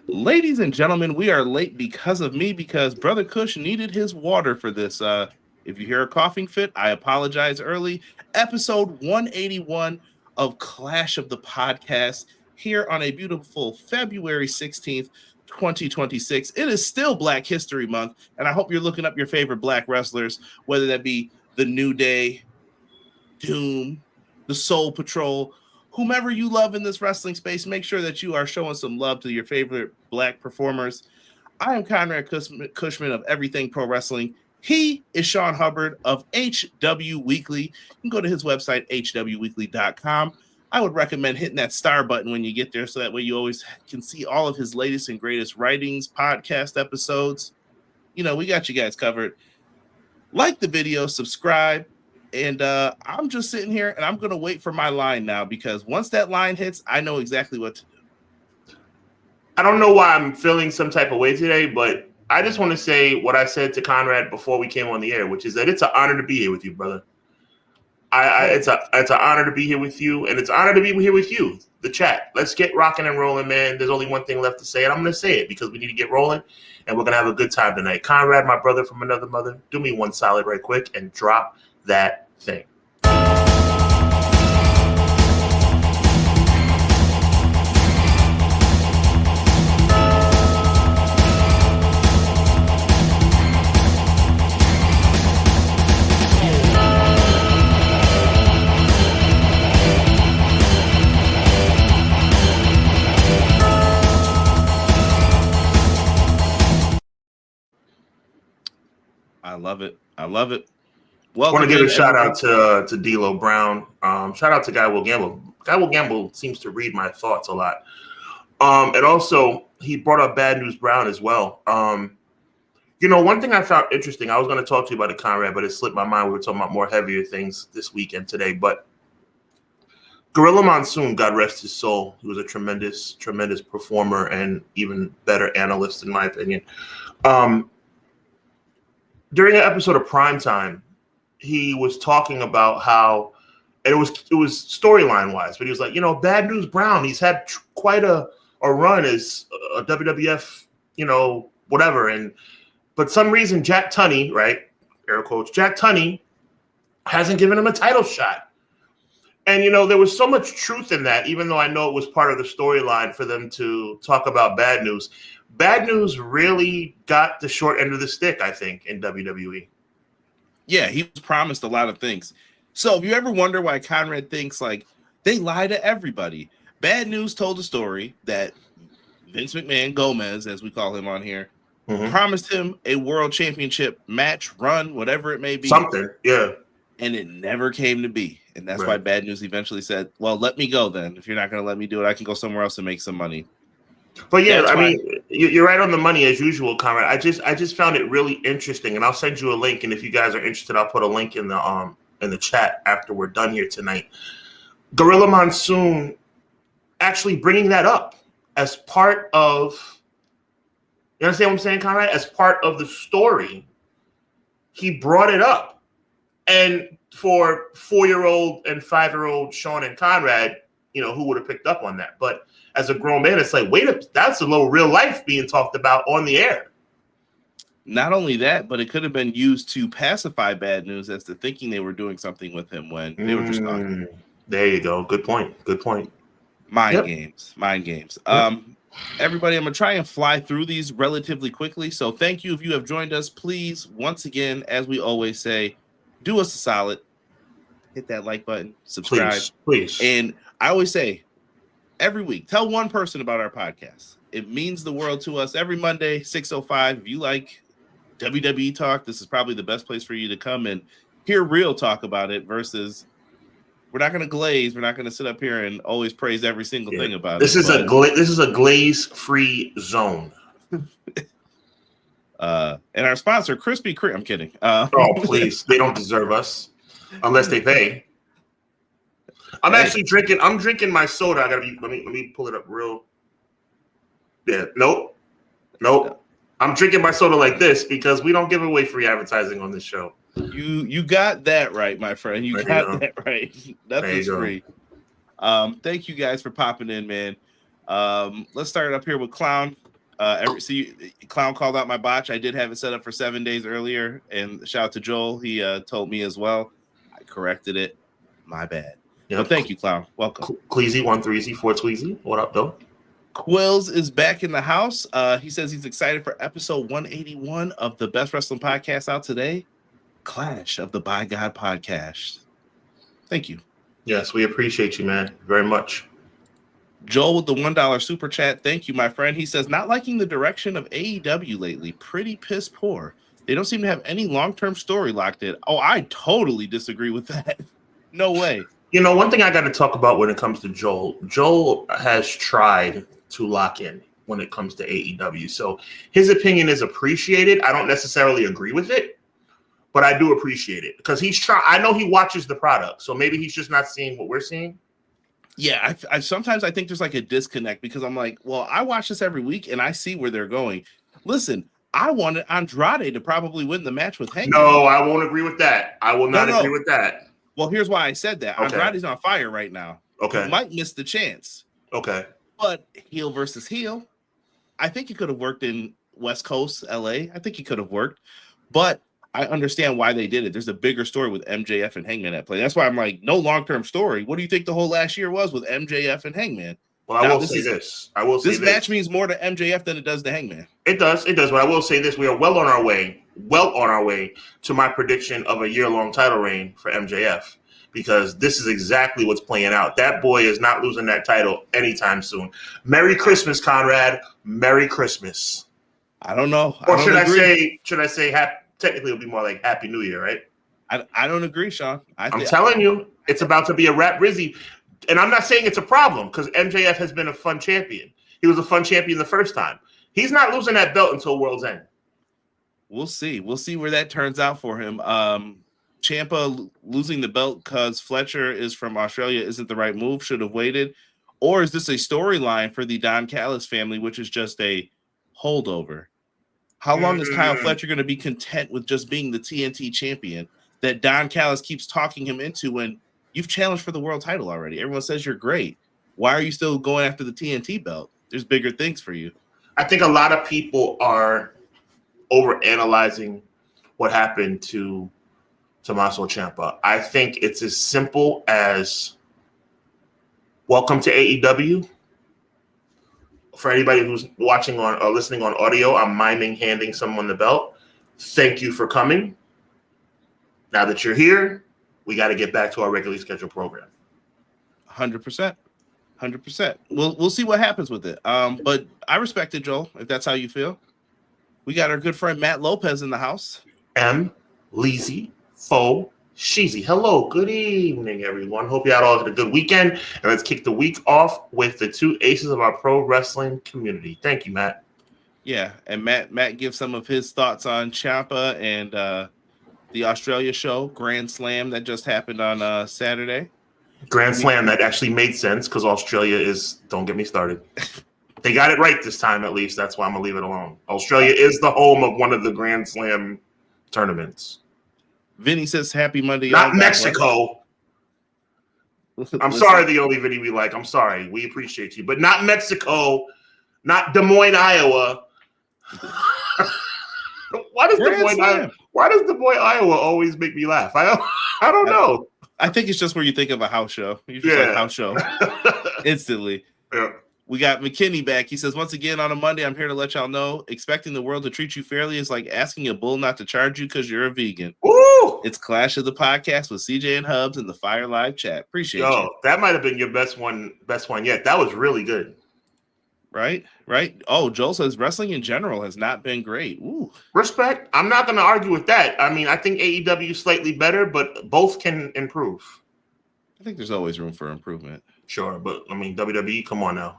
Ladies and gentlemen, we are late because of me, because Brother Kush needed his water for this. If you hear a coughing fit, I apologize early. Episode 181 of Clash of the Podcast here on a beautiful February 16th, 2026. It is still Black History Month, and I hope you're looking up your favorite Black wrestlers, whether that be The New Day, Doom, the Soul Patrol, whomever you love in this wrestling space. Make sure that you are showing some love to your favorite Black performers. I am Conrad Cushman of Everything Pro Wrestling. He is Sean Hubbard of HW Weekly. You can go to his website, hwweekly.com. I would recommend hitting that star button when you get there, so that way you always can see all of his latest and greatest writings, podcast episodes. You know, we got you guys covered. Like the video, subscribe. And I'm just sitting here and I'm going to wait for my line now, because once that line hits, I know exactly what to do. I don't know why I'm feeling some type of way today, but I just want to say what I said to Conrad before we came on the air, which is that it's an honor to be here with you, brother. It's an honor to be here with you, and it's an honor to be here with you, the chat. Let's get rocking and rolling, man. There's only one thing left to say, and I'm going to say it because we need to get rolling, and we're going to have a good time tonight. Conrad, my brother from another mother, do me one solid right quick and drop that thing. I love it. I love it. I want to give a shout out to D'Lo Brown. Shout out to Guy Will Gamble. Guy Will Gamble seems to read my thoughts a lot. And also, he brought up Bad News Brown as well. You know, one thing I found interesting, I was going to talk to you about it, Conrad, but it slipped my mind. We were talking about more heavier things this weekend today. But Gorilla Monsoon, God rest his soul, he was a tremendous, tremendous performer and even better analyst, in my opinion. During an episode of Primetime, he was talking about how, and it was storyline wise, but he was like, you know, Bad News Brown, he's had quite a run as a WWF, you know, whatever. But some reason Jack Tunney, right, air quotes, Jack Tunney hasn't given him a title shot. And, you know, there was so much truth in that, even though I know it was part of the storyline for them to talk about Bad News. Bad News really got the short end of the stick, I think, in WWE. Yeah, he was promised a lot of things. So if you ever wonder why Conrad thinks, like, they lie to everybody, Bad News told a story that Vince McMahon, Gomez, as we call him on here, promised him a world championship match, run, whatever it may be. Something, yeah. And it never came to be. And that's why Bad News eventually said, well, let me go then. If you're not going to let me do it, I can go somewhere else and make some money. But yeah, I mean, you're right on the money as usual, Conrad. I just found it really interesting, and I'll send you a link. And if you guys are interested, I'll put a link in the chat after we're done here tonight. Gorilla Monsoon actually bringing that up as part of, you understand what I'm saying, Conrad? As part of the story, he brought it up, and for 4-year-old and 5-year-old Sean and Conrad, you know, who would have picked up on that? But as a grown man, it's like, that's a little real life being talked about on the air. Not only that, but it could have been used to pacify Bad News as to thinking they were doing something with him when they were just talking. There you go. Good point. Mind games. Everybody, I'm going to try and fly through these relatively quickly. So thank you if you have joined us. Please, once again, as we always say, do us a solid. Hit that like button. Subscribe. Please. And I always say, every week, tell one person about our podcast. It means the world to us. Every Monday, 6:05. If you like WWE talk, this is probably the best place for you to come and hear real talk about it versus we're not going to glaze. We're not going to sit up here and always praise every single thing about this it. This is a glaze-free zone. And our sponsor, Krispy Kreme. I'm kidding. Oh, please. They don't deserve us unless they pay. I'm drinking my soda. Let me pull it up real. Yeah, nope. I'm drinking my soda like this because we don't give away free advertising on this show. You got that right, my friend. You got that right. Nothing's free. Thank you guys for popping in, man. Let's start up here with Clown. Clown called out my botch. I did have it set up for 7 days earlier, and shout out to Joel. He told me as well. I corrected it. My bad. Yep. But thank you, Clown. Welcome. Cleezy 13Z 4 Tweezy. What up, though? Quills is back in the house. He says he's excited for episode 181 of the Best Wrestling Podcast out today. Clash of the By God podcast. Thank you. Yes, we appreciate you, man, very much. Joel with the $1 super chat. Thank you, my friend. He says, not liking the direction of AEW lately. Pretty piss poor. They don't seem to have any long-term story locked in. Oh, I totally disagree with that. No way. You know, one thing I got to talk about when it comes to Joel. Joel has tried to lock in when it comes to AEW. So his opinion is appreciated. I don't necessarily agree with it, but I do appreciate it because he's trying. I know he watches the product, so maybe he's just not seeing what we're seeing. Yeah, I sometimes I think there's like a disconnect because I'm like, well, I watch this every week and I see where they're going. Listen, I wanted Andrade to probably win the match with Hangman. No, I won't agree with that. I will not agree with that. Well, here's why I said that. Okay. Andrade's on fire right now. Okay. He might miss the chance. Okay. But heel versus heel, I think it could have worked in West Coast, LA. I think it could have worked. But I understand why they did it. There's a bigger story with MJF and Hangman at play. That's why I'm like, no long-term story. What do you think the whole last year was with MJF and Hangman? Well, I will say this. This match means more to MJF than it does to Hangman. It does. But I will say this. We are well on our way to my prediction of a year-long title reign for MJF because this is exactly what's playing out. That boy is not losing that title anytime soon. Merry Christmas, Conrad. Merry Christmas. I don't know. Or should I say happy? Technically, it'll be more like Happy New Year, right? I don't agree, Sean. I'm telling you, it's about to be a rap Rizzy. And I'm not saying it's a problem because MJF has been a fun champion. He was a fun champion the first time. He's not losing that belt until World's End. We'll see. We'll see where that turns out for him. Ciampa losing the belt because Fletcher is from Australia isn't the right move. Should have waited. Or is this a storyline for the Don Callis family, which is just a holdover? How long is Kyle Fletcher going to be content with just being the TNT champion that Don Callis keeps talking him into when you've challenged for the world title already? Everyone says you're great. Why are you still going after the TNT belt? There's bigger things for you. I think a lot of people are overanalyzing what happened to Tommaso Ciampa. I think it's as simple as welcome to AEW. For anybody who's watching on or listening on audio, I'm miming handing someone the belt. Thank you for coming. Now that you're here, we got to get back to our regularly scheduled program. 100%. 100%. We'll see what happens with it. But I respect it, Joel, if that's how you feel. We got our good friend Matt Lopez in the house. Leezy, Fo, Sheezy. Hello, good evening, everyone. Hope you all had a good weekend. And let's kick the week off with the two aces of our pro wrestling community. Thank you, Matt. Yeah, and Matt gives some of his thoughts on Ciampa and the Australia show, Grand Slam, that just happened on Saturday. Grand Slam that actually made sense because Australia is, don't get me started. They got it right this time, at least. That's why I'm going to leave it alone. Australia is the home of one of the Grand Slam tournaments. Vinny says happy Monday. Not Mexico. I'm sorry, the only Vinny we like. I'm sorry. We appreciate you. But not Mexico. Not Des Moines, Iowa. Why does Des Moines, Iowa always make me laugh? I don't know. I think it's just where you think of a house show. You just like house show instantly. Yeah. We got McKinney back. He says, once again, on a Monday, I'm here to let y'all know, expecting the world to treat you fairly is like asking a bull not to charge you because you're a vegan. Ooh! It's Clash of the Podcast with CJ and Hubs in the Fire Live chat. Appreciate you. That might have been your best one yet. That was really good. Right? Oh, Joel says wrestling in general has not been great. Ooh. Respect. I'm not going to argue with that. I mean, I think AEW is slightly better, but both can improve. I think there's always room for improvement. Sure, but I mean, WWE, come on now.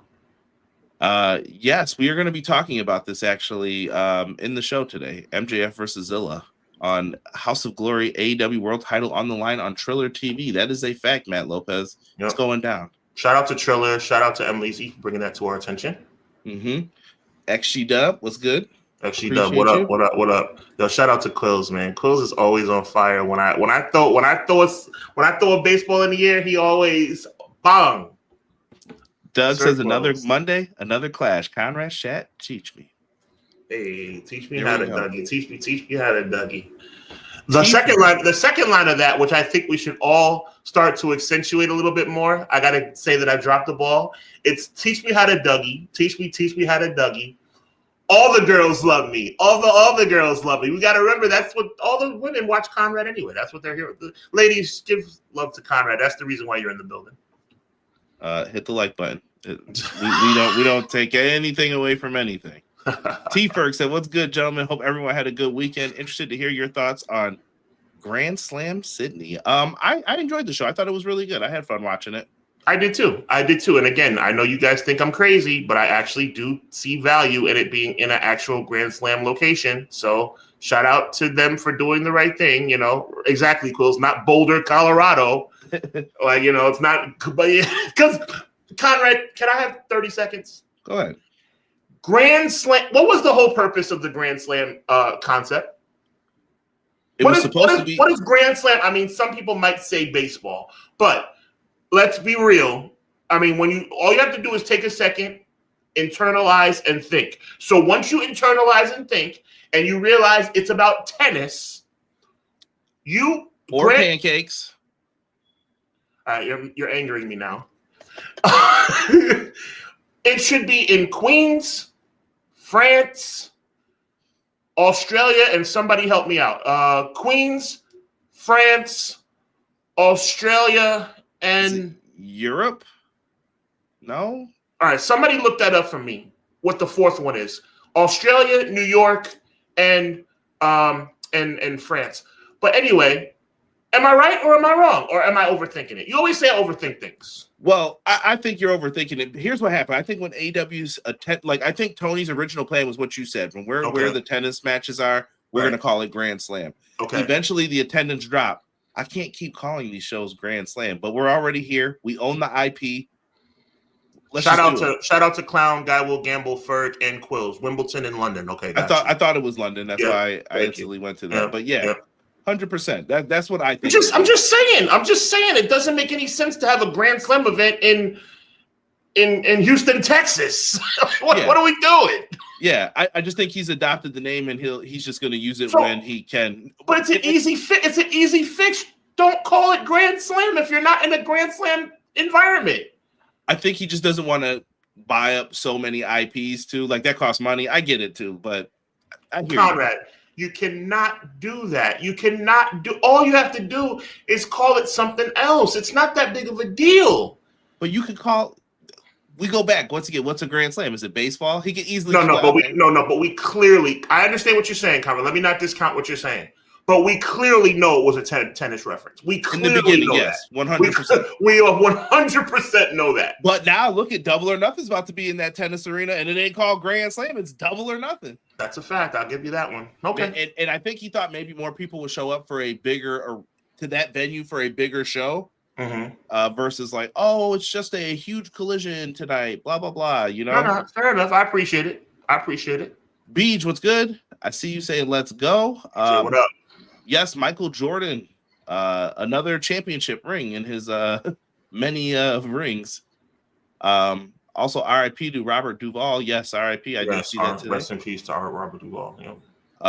Yes, we are going to be talking about this actually in the show today. MJF versus Zilla on House of Glory AEW World Title on the line on Triller TV. That is a fact, Matt Lopez. Yep. It's going down. Shout out to Triller. Shout out to Leezy for bringing that to our attention. Mm-hmm. XG Dub, what's good? XG Dub, what up? Yo, shout out to Quills, man. Quills is always on fire. When I throw a baseball in the air, he always bang. Doug Sir says another Close. Monday, another clash. Conrad Shat, teach me. Hey, teach me Here how we to go. Dougie. Teach me how to Dougie. The second line of that, which I think we should all start to accentuate a little bit more. I gotta say that I dropped the ball. It's teach me how to Dougie. Teach me how to Dougie. All the girls love me. All the girls love me. We got to remember that's what all the women watch Conrad anyway. That's what they're here. Ladies, give love to Conrad. That's the reason why you're in the building. Hit the like button. We don't take anything away from anything. T Ferg said, "What's good, gentlemen? Hope everyone had a good weekend. Interested to hear your thoughts on Grand Slam Sydney." I enjoyed the show. I thought it was really good. I had fun watching it. I did too. And again, I know you guys think I'm crazy, but I actually do see value in it being in an actual Grand Slam location. So shout out to them for doing the right thing. You know, exactly, Quills. Not Boulder, Colorado. Like, you know, it's not. But because Conrad, can I have 30 seconds? Go ahead. Grand Slam. What was the whole purpose of the Grand Slam concept? What is Grand Slam? I mean, some people might say baseball, but let's be real. I mean, all you have to do is take a second, internalize, and think. So once you internalize and think, and you realize it's about tennis, pancakes. All right, you're angering me now. It should be in Queens, France, Australia, and somebody help me out. Queens, France, Australia, and Europe? No? All right, somebody look that up for me. What the fourth one is. Australia, New York, and France. But anyway, am I right or am I wrong? Or am I overthinking it? You always say I overthink things. Well, I think you're overthinking it. Here's what happened. I think when AW's I think Tony's original plan was what you said. When where the tennis matches are, we're gonna call it Grand Slam. Okay. Eventually the attendance dropped. I can't keep calling these shows Grand Slam, but we're already here. We own the IP. Shout out to Clown, Guy Will Gamble, Ferg, and Quills, Wimbledon and London. Okay, I thought it was London. That's why I instantly went to that. But 100%. That's what I think. I'm just saying. It doesn't make any sense to have a Grand Slam event in Houston, Texas. What are we doing? Yeah, I just think he's adopted the name and he's just going to use it when he can. But it's an easy fix. It's an easy fix. Don't call it Grand Slam if you're not in a Grand Slam environment. I think he just doesn't want to buy up so many IPs too. Like that costs money. I get it too, but I hear Conrad, you cannot do that. You cannot do. All you have to do is call it something else. It's not that big of a deal. But you can call. We go back once again. What's a Grand Slam? Is it baseball? He can easily. But we clearly. I understand what you're saying, Conrad. Let me not discount what you're saying. But we clearly know it was a tennis reference. We clearly in the beginning, know yes, that. 100%. We 100% know that. But now look at Double or Nothing's about to be in that tennis arena, and it ain't called Grand Slam. It's Double or Nothing. That's a fact. I'll give you that one. Okay. And I think he thought maybe more people would show up for a bigger or to that venue for a bigger show. Mm-hmm. Versus like, oh, it's just a huge collision tonight. Blah blah blah. You know. No, fair enough. I appreciate it. Beej, what's good? I see you saying let's go. What up? Yes, Michael Jordan, another championship ring in his many rings. Also, R.I.P. to Robert Duvall. Yes, R.I.P. I did see that today. Rest in peace to Robert Duvall. Yeah.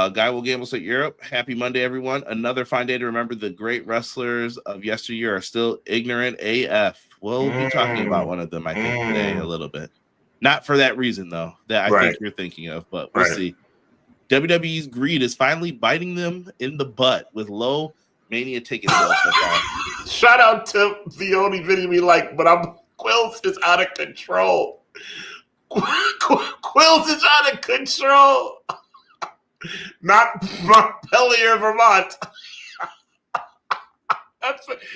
Guy Will Gamble said Europe. Happy Monday, everyone. Another fine day to remember the great wrestlers of yesteryear are still ignorant AF. We'll be talking about one of them, I think, today a little bit. Not for that reason, though, that I think you're thinking of, but we'll see. WWE's greed is finally biting them in the butt with low Mania ticket sales so far. Shout out to the only video we like, but Quills is out of control. Quills is out of control. Not Montpelier, Vermont.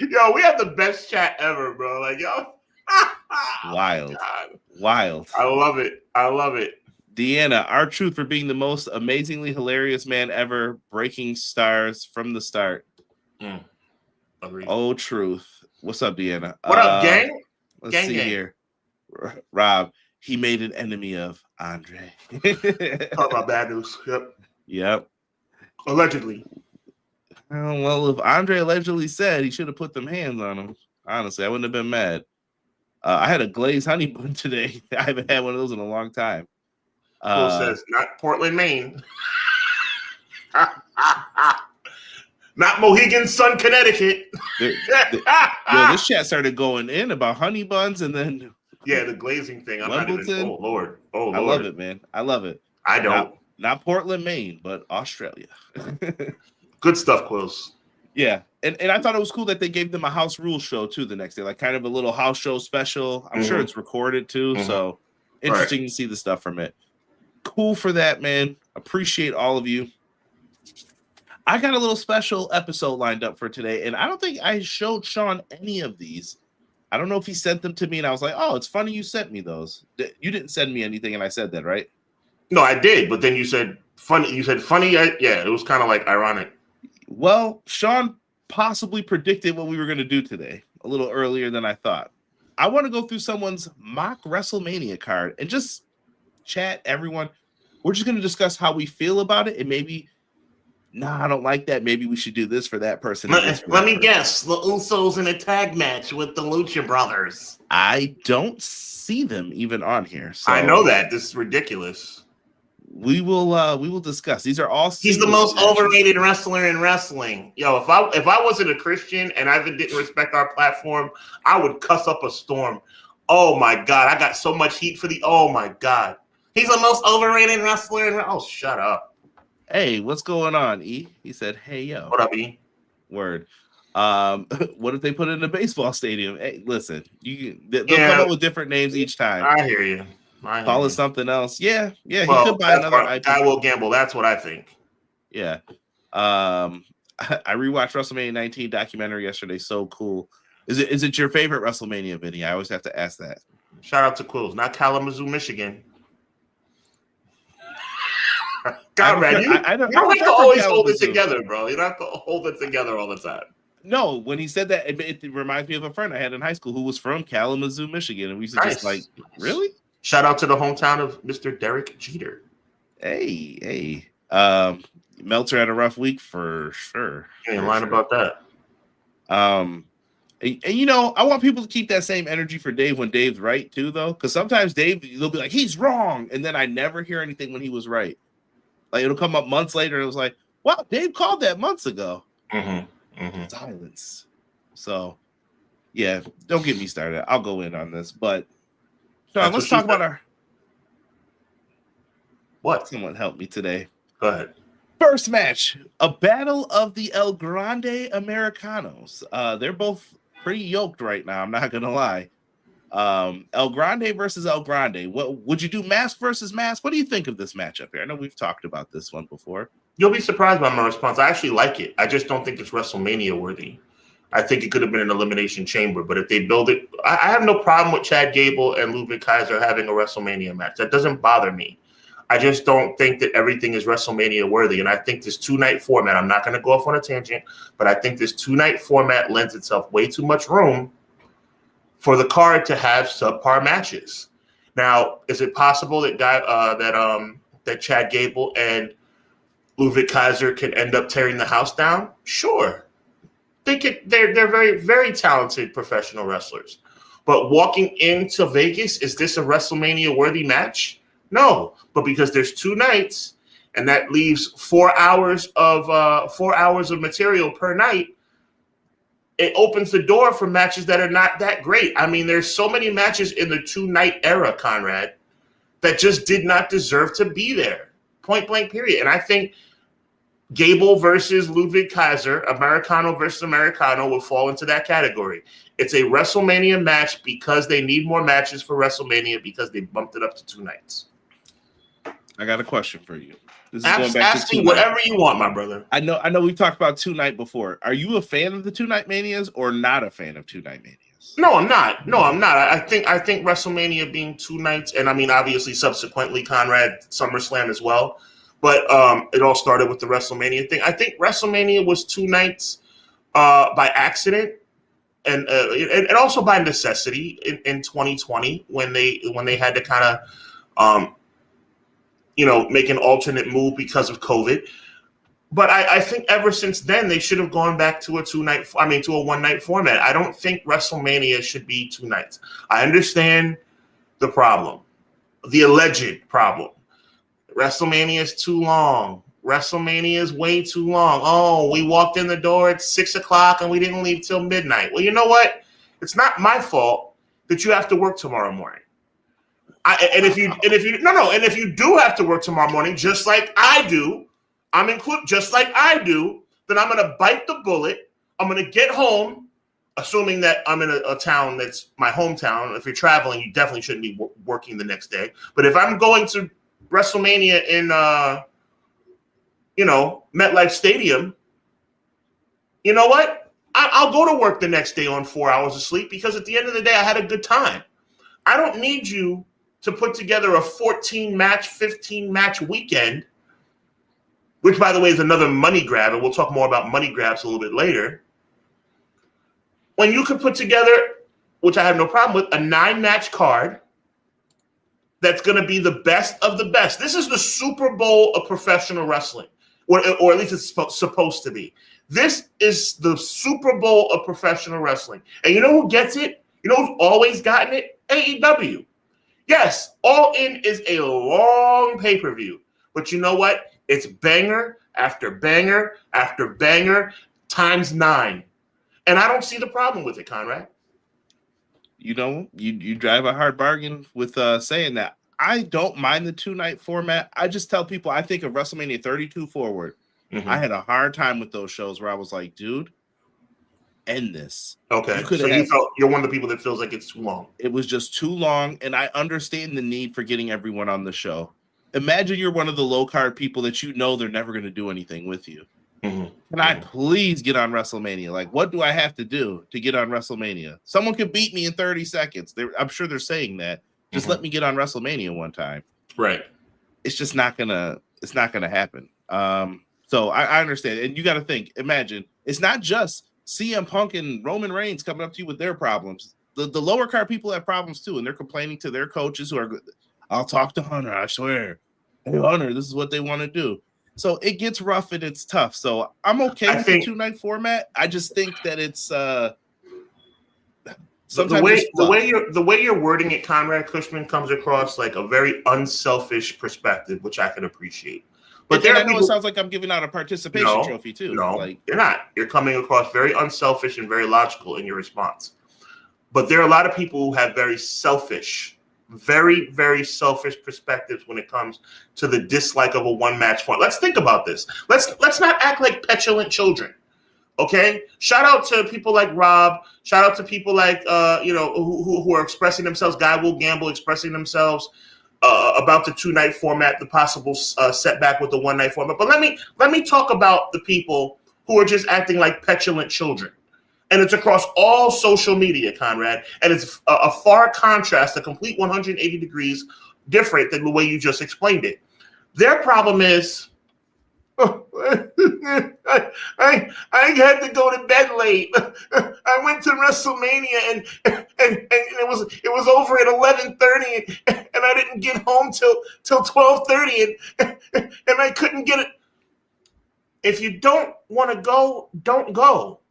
Yo, we have the best chat ever, bro. Like, yo. Wild. God. Wild. I love it. Deanna, R-Truth for being the most amazingly hilarious man ever, breaking stars from the start. Agreed. Oh, Truth. What's up, Deanna? What up, gang? Let's see here. Rob, he made an enemy of Andre. Talk about bad news. Yep. Allegedly. Well, if Andre allegedly said he should have put them hands on him, honestly, I wouldn't have been mad. I had a glazed honey bun today. I haven't had one of those in a long time. Cool says, not Portland, Maine. Not Mohegan Sun, Connecticut. This chat started going in about honey buns and then the glazing thing. I'm Wimbledon. not even. Oh Lord. I love it, man. I love it. I don't. Not Portland, Maine, but Australia. Good stuff, Quills. Yeah, and I thought it was cool that they gave them a house rules show too the next day, like kind of a little house show special. I'm sure it's recorded too, so interesting to see the stuff from it. Cool for that, man. Appreciate all of you. I got a little special episode lined up for today, and I don't think I showed Sean any of these. I don't know if he sent them to me, and I was like, "Oh, it's funny you sent me those." You didn't send me anything, and I said that, right? No, I did, but then you said funny. You said funny. Yeah, it was kind of like ironic. Well, Sean possibly predicted what we were going to do today a little earlier than I thought. I want to go through someone's mock WrestleMania card and just chat, everyone. We're just going to discuss how we feel about it, and maybe, I don't like that. Maybe we should do this for that person. Let me guess. The Usos in a tag match with the Lucha Brothers. I don't see them even on here. So I know that. This is ridiculous. We will discuss. These are all. He's the most overrated wrestler in wrestling. Yo, if I wasn't a Christian and I didn't respect our platform, I would cuss up a storm. Oh my God, I got so much heat for the. Oh my God, he's the most overrated wrestler. Oh, shut up. Hey, what's going on, E? He said, "Hey, yo." What up, E? Word. What if they put it in a baseball stadium? Hey, listen, they'll come up with different names each time. I hear you. Call it something else. Yeah. He well, could buy another IP. I will gamble. That's what I think. Yeah. I rewatched WrestleMania 19 documentary yesterday. So cool. Is it your favorite WrestleMania, Vinny? I always have to ask that. Shout out to Quills, not Kalamazoo, Michigan. God, man, you don't have to always hold it together, bro. You don't have to hold it together all the time. No, when he said that, it reminds me of a friend I had in high school who was from Kalamazoo, Michigan, and we used to just like, really? Shout out to the hometown of Mr. Derek Jeter. Hey. Meltzer had a rough week for sure. You ain't lying about that. And I want people to keep that same energy for Dave when Dave's right too, though, because sometimes Dave, they'll be like, he's wrong, and then I never hear anything when he was right. Like it'll come up months later, and it was like, wow, Dave called that months ago. Silence. So, yeah, don't get me started. I'll go in on this, but. Sean, let's talk about our. What? Someone help me today. Go ahead. First match, a battle of the El Grande Americanos. They're both pretty yoked right now. I'm not gonna lie. El Grande versus El Grande. What would you do? Mask versus mask? What do you think of this matchup here? I know we've talked about this one before. You'll be surprised by my response. I actually like it. I just don't think it's WrestleMania worthy. I think it could have been an Elimination Chamber, but if they build it, I have no problem with Chad Gable and Ludwig Kaiser having a WrestleMania match. That doesn't bother me. I just don't think that everything is WrestleMania worthy. And I think this 2-night format, I'm not going to go off on a tangent, but I think this 2-night format lends itself way too much room for the card to have subpar matches. Now, is it possible that that Chad Gable and Ludwig Kaiser can end up tearing the house down? Sure. They're very, very talented professional wrestlers. But walking into Vegas, is this a WrestleMania worthy match? No, but because there's 2 nights and that leaves 4 hours of material per night, it opens the door for matches that are not that great. I mean, there's so many matches in the 2-night era, Conrad, that just did not deserve to be there. Point blank, period. And I think Gable versus Ludwig Kaiser, Americano versus Americano will fall into that category. It's a WrestleMania match because they need more matches for WrestleMania because they bumped it up to 2 nights. I got a question for you. This is going back to me whatever you want, my brother. I know we've talked about 2-night before. Are you a fan of the 2-night manias or not a fan of 2-night manias? No, I'm not. I think WrestleMania being 2 nights, and I mean obviously subsequently Conrad SummerSlam as well. But it all started with the WrestleMania thing. I think WrestleMania was 2 nights by accident and also by necessity in 2020 when they had to kind of make an alternate move because of COVID. But I think ever since then they should have gone back to a one-night format. I don't think WrestleMania should be 2 nights. I understand the problem, the alleged problem. WrestleMania is too long. WrestleMania is way too long. Oh, we walked in the door at 6 o'clock and we didn't leave till midnight. Well, you know what? It's not my fault that you have to work tomorrow morning. And if you do have to work tomorrow morning, just like I do, just like I do, then I'm going to bite the bullet. I'm going to get home, assuming that I'm in a town that's my hometown. If you're traveling, you definitely shouldn't be working the next day. But if I'm going to WrestleMania in, MetLife Stadium, you know what? I'll go to work the next day on 4 hours of sleep because at the end of the day, I had a good time. I don't need you to put together a 14-match, 15-match weekend, which, by the way, is another money grab, and we'll talk more about money grabs a little bit later, when you could put together, which I have no problem with, a 9-match card that's going to be the best of the best. This is the Super Bowl of professional wrestling, or at least it's supposed to be. This is the Super Bowl of professional wrestling. And you know who gets it? You know who's always gotten it? AEW. Yes, All In is a long pay-per-view. But you know what? It's banger after banger after banger times 9. And I don't see the problem with it, Conrad. You know, you drive a hard bargain with saying that. I don't mind the 2-night format. I just tell people I think of WrestleMania 32 forward. Mm-hmm. I had a hard time with those shows where I was like, dude, end this. Okay. So you're one of the people that feels like it's too long. It was just too long, and I understand the need for getting everyone on the show. Imagine you're one of the low-card people that you know they're never going to do anything with you. Mm-hmm. Can I please get on WrestleMania? Like, what do I have to do to get on WrestleMania? Someone could beat me in 30 seconds. I'm sure they're saying that. Just let me get on WrestleMania one time. Right. It's just not gonna happen. So I understand. And you got to think, imagine, it's not just CM Punk and Roman Reigns coming up to you with their problems. The lower card people have problems too, and they're complaining to their coaches who are, I'll talk to Hunter, I swear. Hey, Hunter, this is what they want to do. So it gets rough and it's tough. So I'm okay with the 2-night format. I just think that it's sometimes the way you're wording it, Conrad Cushman, comes across like a very unselfish perspective, which I can appreciate. But I know it sounds like I'm giving out a participation trophy too. No, you're not. You're coming across very unselfish and very logical in your response. But there are a lot of people who have very selfish, very, very selfish perspectives when it comes to the dislike of a one-match format. Let's think about this. Let's not act like petulant children. Okay? Shout out to people like Rob. Shout out to people like who are expressing themselves. Guy Will Gamble expressing themselves about the 2-night format, the possible setback with the 1-night format. But let me talk about the people who are just acting like petulant children. And it's across all social media, Conrad. And it's a far contrast, a complete 180 degrees different than the way you just explained it. Their problem is, I had to go to bed late. I went to WrestleMania and it was over at 11:30 and I didn't get home till 12:30 and I couldn't get it. If you don't want to go, don't go.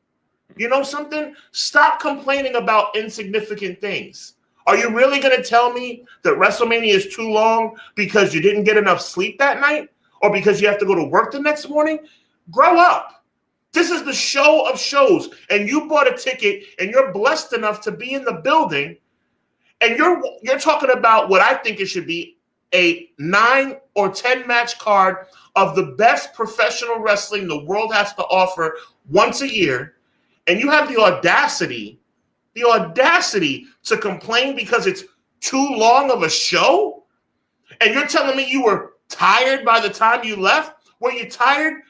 You know something? Stop complaining about insignificant things. Are you really going to tell me that WrestleMania is too long because you didn't get enough sleep that night? Or because you have to go to work the next morning? Grow up. This is the show of shows. And you bought a ticket and you're blessed enough to be in the building. And you're talking about what I think it should be, a 9 or 10 match card of the best professional wrestling the world has to offer once a year. And you have the audacity to complain because it's too long of a show? And you're telling me you were tired by the time you left? Were you tired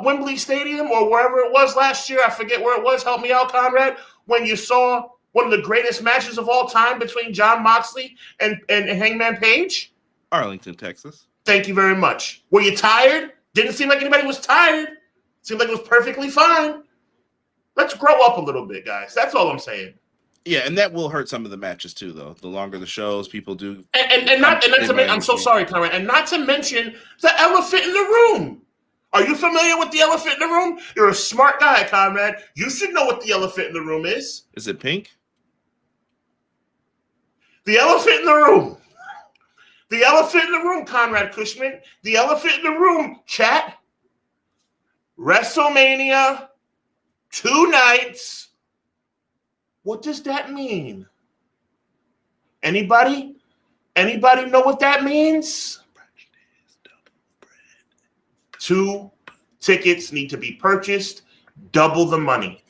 Wembley Stadium or wherever it was last year? I forget where it was. Help me out, Conrad. When you saw one of the greatest matches of all time between Jon Moxley and Hangman Page? Arlington, Texas. Thank you very much. Were you tired? Didn't seem like anybody was tired. Seemed like it was perfectly fine. Let's grow up a little bit, guys. That's all I'm saying. Yeah, and that will hurt some of the matches too, though. The longer the shows, people do. I'm so sorry, Conrad. And not to mention the elephant in the room. Are you familiar with the elephant in the room? You're a smart guy, Conrad. You should know what the elephant in the room is. Is it pink? The elephant in the room. The elephant in the room, Conrad Cushman. The elephant in the room, chat. WrestleMania, 2 nights. What does that mean? Anybody? Anybody know what that means? 2 tickets need to be purchased. Double the money.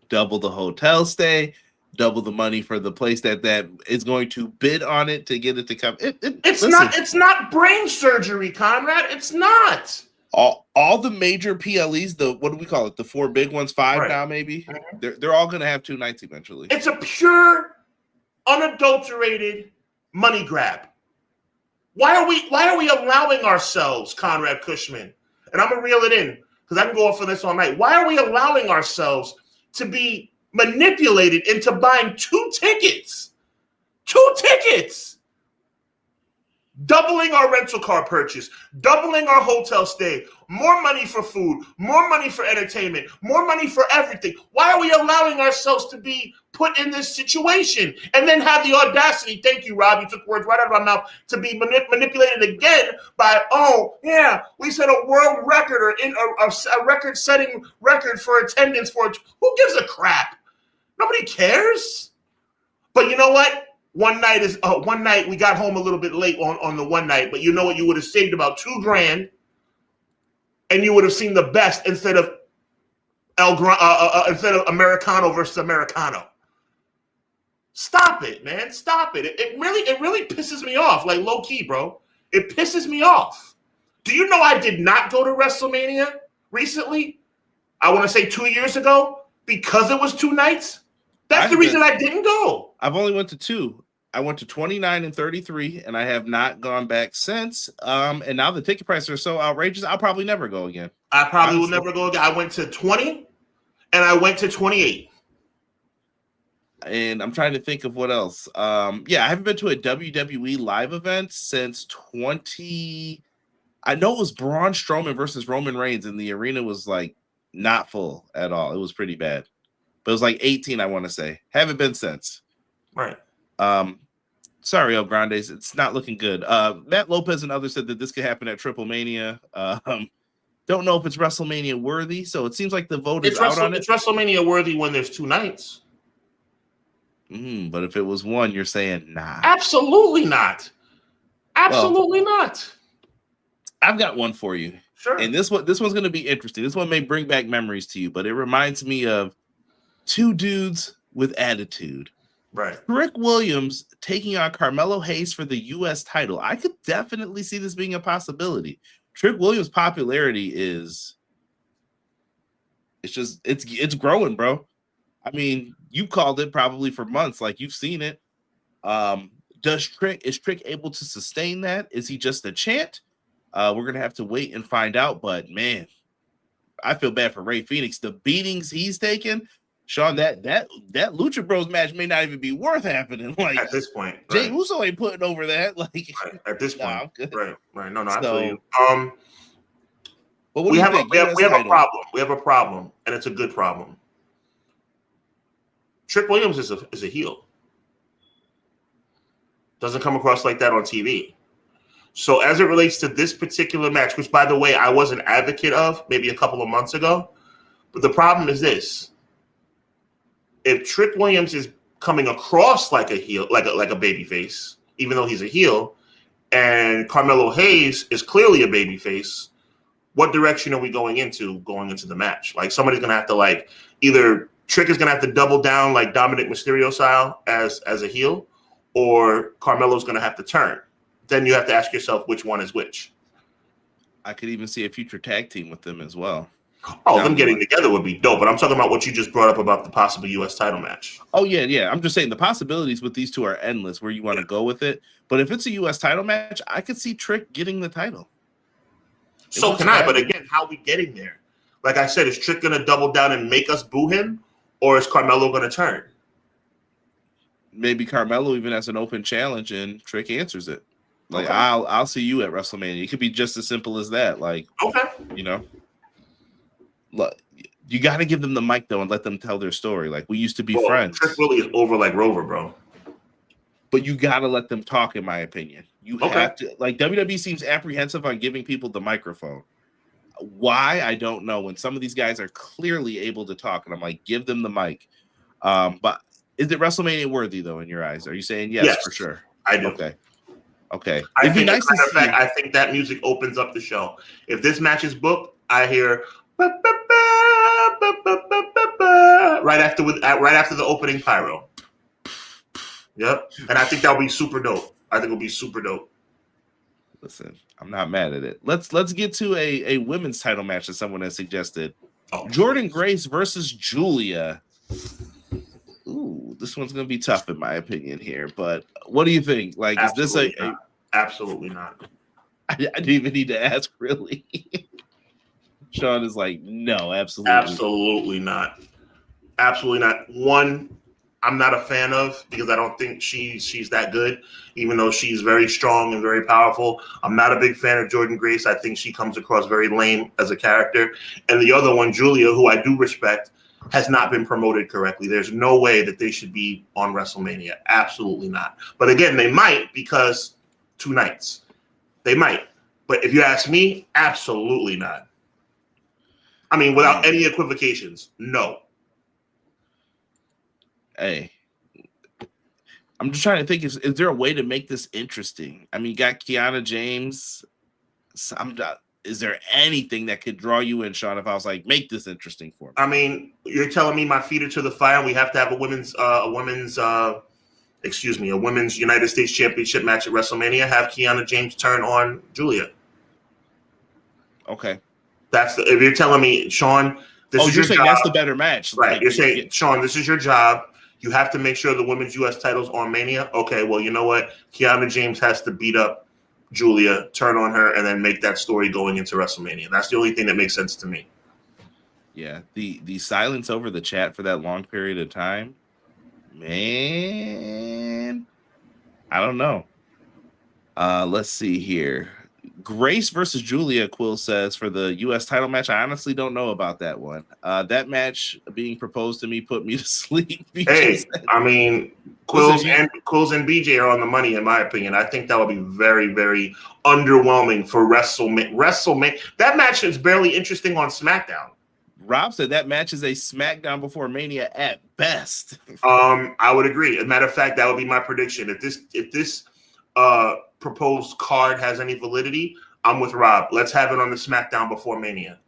Double the hotel stay. Double the money for the place that is going to bid on it to get it to come. It's not brain surgery, Conrad. It's not. All the major PLEs, what do we call it? The 4 big ones, 5 now maybe. Mm-hmm. They're all going to have 2 nights eventually. It's a pure, unadulterated money grab. Why are we allowing ourselves, Conrad Cushman? And I'm gonna reel it in because I can go off for this all night. Why are we allowing ourselves to be manipulated into buying 2 tickets? 2 tickets. Doubling our rental car purchase, doubling our hotel stay, more money for food, more money for entertainment, more money for everything. Why are we allowing ourselves to be put in this situation and then have the audacity, thank you, Rob, you took words right out of my mouth, to be manipulated again by, oh, yeah, we set a world record or a record-setting record for attendance for, who gives a crap? Nobody cares. But you know what? One night we got home a little bit late on the one night, but you know what? You would have saved about $2,000 and you would have seen the best instead of Americano versus Americano. Stop it, man. Stop it. It really pisses me off. Like low key, bro. It pisses me off. Do you know I did not go to WrestleMania recently? I want to say 2 years ago because it was 2 nights. That's the reason I didn't go. I've only went to 2. I went to 29 and 33, and I have not gone back since. And now the ticket prices are so outrageous, I'll probably never go again. I probably will never go again. I went to 20, and I went to 28. And I'm trying to think of what else. I haven't been to a WWE live event since 20. I know it was Braun Strowman versus Roman Reigns, and the arena was like not full at all. It was pretty bad. But it was like 18, I want to say. Haven't been since. Right. Sorry, El Grandes. It's not looking good. Matt Lopez and others said that this could happen at Triple Mania. Don't know if it's WrestleMania worthy. So it seems like the vote is out on it. It's WrestleMania worthy when there's 2 nights. But if it was 1, you're saying nah. Absolutely not. Absolutely not. I've got one for you. Sure. And this one's going to be interesting. This one may bring back memories to you, but it reminds me of 2 dudes with attitude. Right. Trick Williams taking on Carmelo Hayes for the U.S. title. I could definitely see this being a possibility. Trick Williams' popularity is it's growing, bro. I mean, you called it probably for months, like you've seen it. Is Trick able to sustain that? Is he just a chant? We're gonna have to wait and find out. But man, I feel bad for Rey Fenix. The beatings he's taken. Sean, that Lucha Bros match may not even be worth happening. Like at this point, Jey Uso ain't putting over that. Like at this point, right. No, I feel you. But we have a problem. We have a problem, and it's a good problem. Trick Williams is a heel. Doesn't come across like that on TV. So as it relates to this particular match, which by the way I was an advocate of maybe a couple of months ago, but the problem is this. If Trick Williams is coming across like a heel, like a baby face, even though he's a heel, and Carmelo Hayes is clearly a baby face, what direction are we going into the match? Like somebody's gonna have to either Trick is gonna have to double down like Dominic Mysterio style as a heel, or Carmelo's gonna have to turn. Then you have to ask yourself which one is which. I could even see a future tag team with them as well. Oh, them getting together would be dope, but I'm talking about what you just brought up about the possible U.S. title match. Oh, yeah. I'm just saying the possibilities with these two are endless where you want to go with it. But if it's a U.S. title match, I could see Trick getting the title. So can I, but again, how are we getting there? Like I said, is Trick going to double down and make us boo him, or is Carmelo going to turn? Maybe Carmelo even has an open challenge and Trick answers it. Like, okay. I'll see you at WrestleMania. It could be just as simple as that. Like, okay. You know? Look, you got to give them the mic though and let them tell their story. Like we used to be friends. Trick Willie is over like Rover, bro. But you got to let them talk, in my opinion. You have to. Like WWE seems apprehensive on giving people the microphone. Why? I don't know. When some of these guys are clearly able to talk, and I'm like, give them the mic. But is it WrestleMania worthy though in your eyes? Are you saying yes for sure? I do. Okay. It'd be nice to see. I think that music opens up the show. If this match is booked, I hear right after the opening pyro. Yep, and I think that'll be super dope. I think it'll be super dope. Listen, I'm not mad at it. Let's get to a women's title match that someone has suggested. Jordynne Grace versus Julia. Ooh, this one's gonna be tough in my opinion here. But what do you think? Like, absolutely is this a absolutely not? I didn't even need to ask, really. Sean is like, no, absolutely not. Absolutely not. One, I'm not a fan of because I don't think she's that good, even though she's very strong and very powerful. I'm not a big fan of Jordynne Grace. I think she comes across very lame as a character. And the other one, Julia, who I do respect, has not been promoted correctly. There's no way that they should be on WrestleMania. Absolutely not. But again, they might because 2 nights. They might. But if you ask me, absolutely not. I mean, without any equivocations, no. Hey, I'm just trying to think, is there a way to make this interesting? I mean, you got Kiana James. Is there anything that could draw you in, Sean, if I was like, make this interesting for me? I mean, you're telling me my feet are to the fire. We have to have a women's United States Championship match at WrestleMania. Have Kiana James turn on Julia. Okay. If you're telling me, Sean, this is your saying job. That's the better match. Right. Like, you're saying, Sean, this is your job. You have to make sure the women's U.S. title's on Mania. Okay, well, you know what? Kiana James has to beat up Julia, turn on her, and then make that story going into WrestleMania. That's the only thing that makes sense to me. Yeah, the silence over the chat for that long period of time, man, I don't know. Let's see here. Grace versus Julia, Quill says, for the U.S. title match. I honestly don't know about that one. That match being proposed to me put me to sleep. Hey, I mean, Quills and BJ are on the money, in my opinion. I think that would be very, very underwhelming for WrestleMania. That match is barely interesting on SmackDown. Rob said that match is a SmackDown before Mania at best. I would agree. As a matter of fact, that would be my prediction. If this proposed card has any validity, I'm with Rob. Let's have it on the SmackDown before Mania.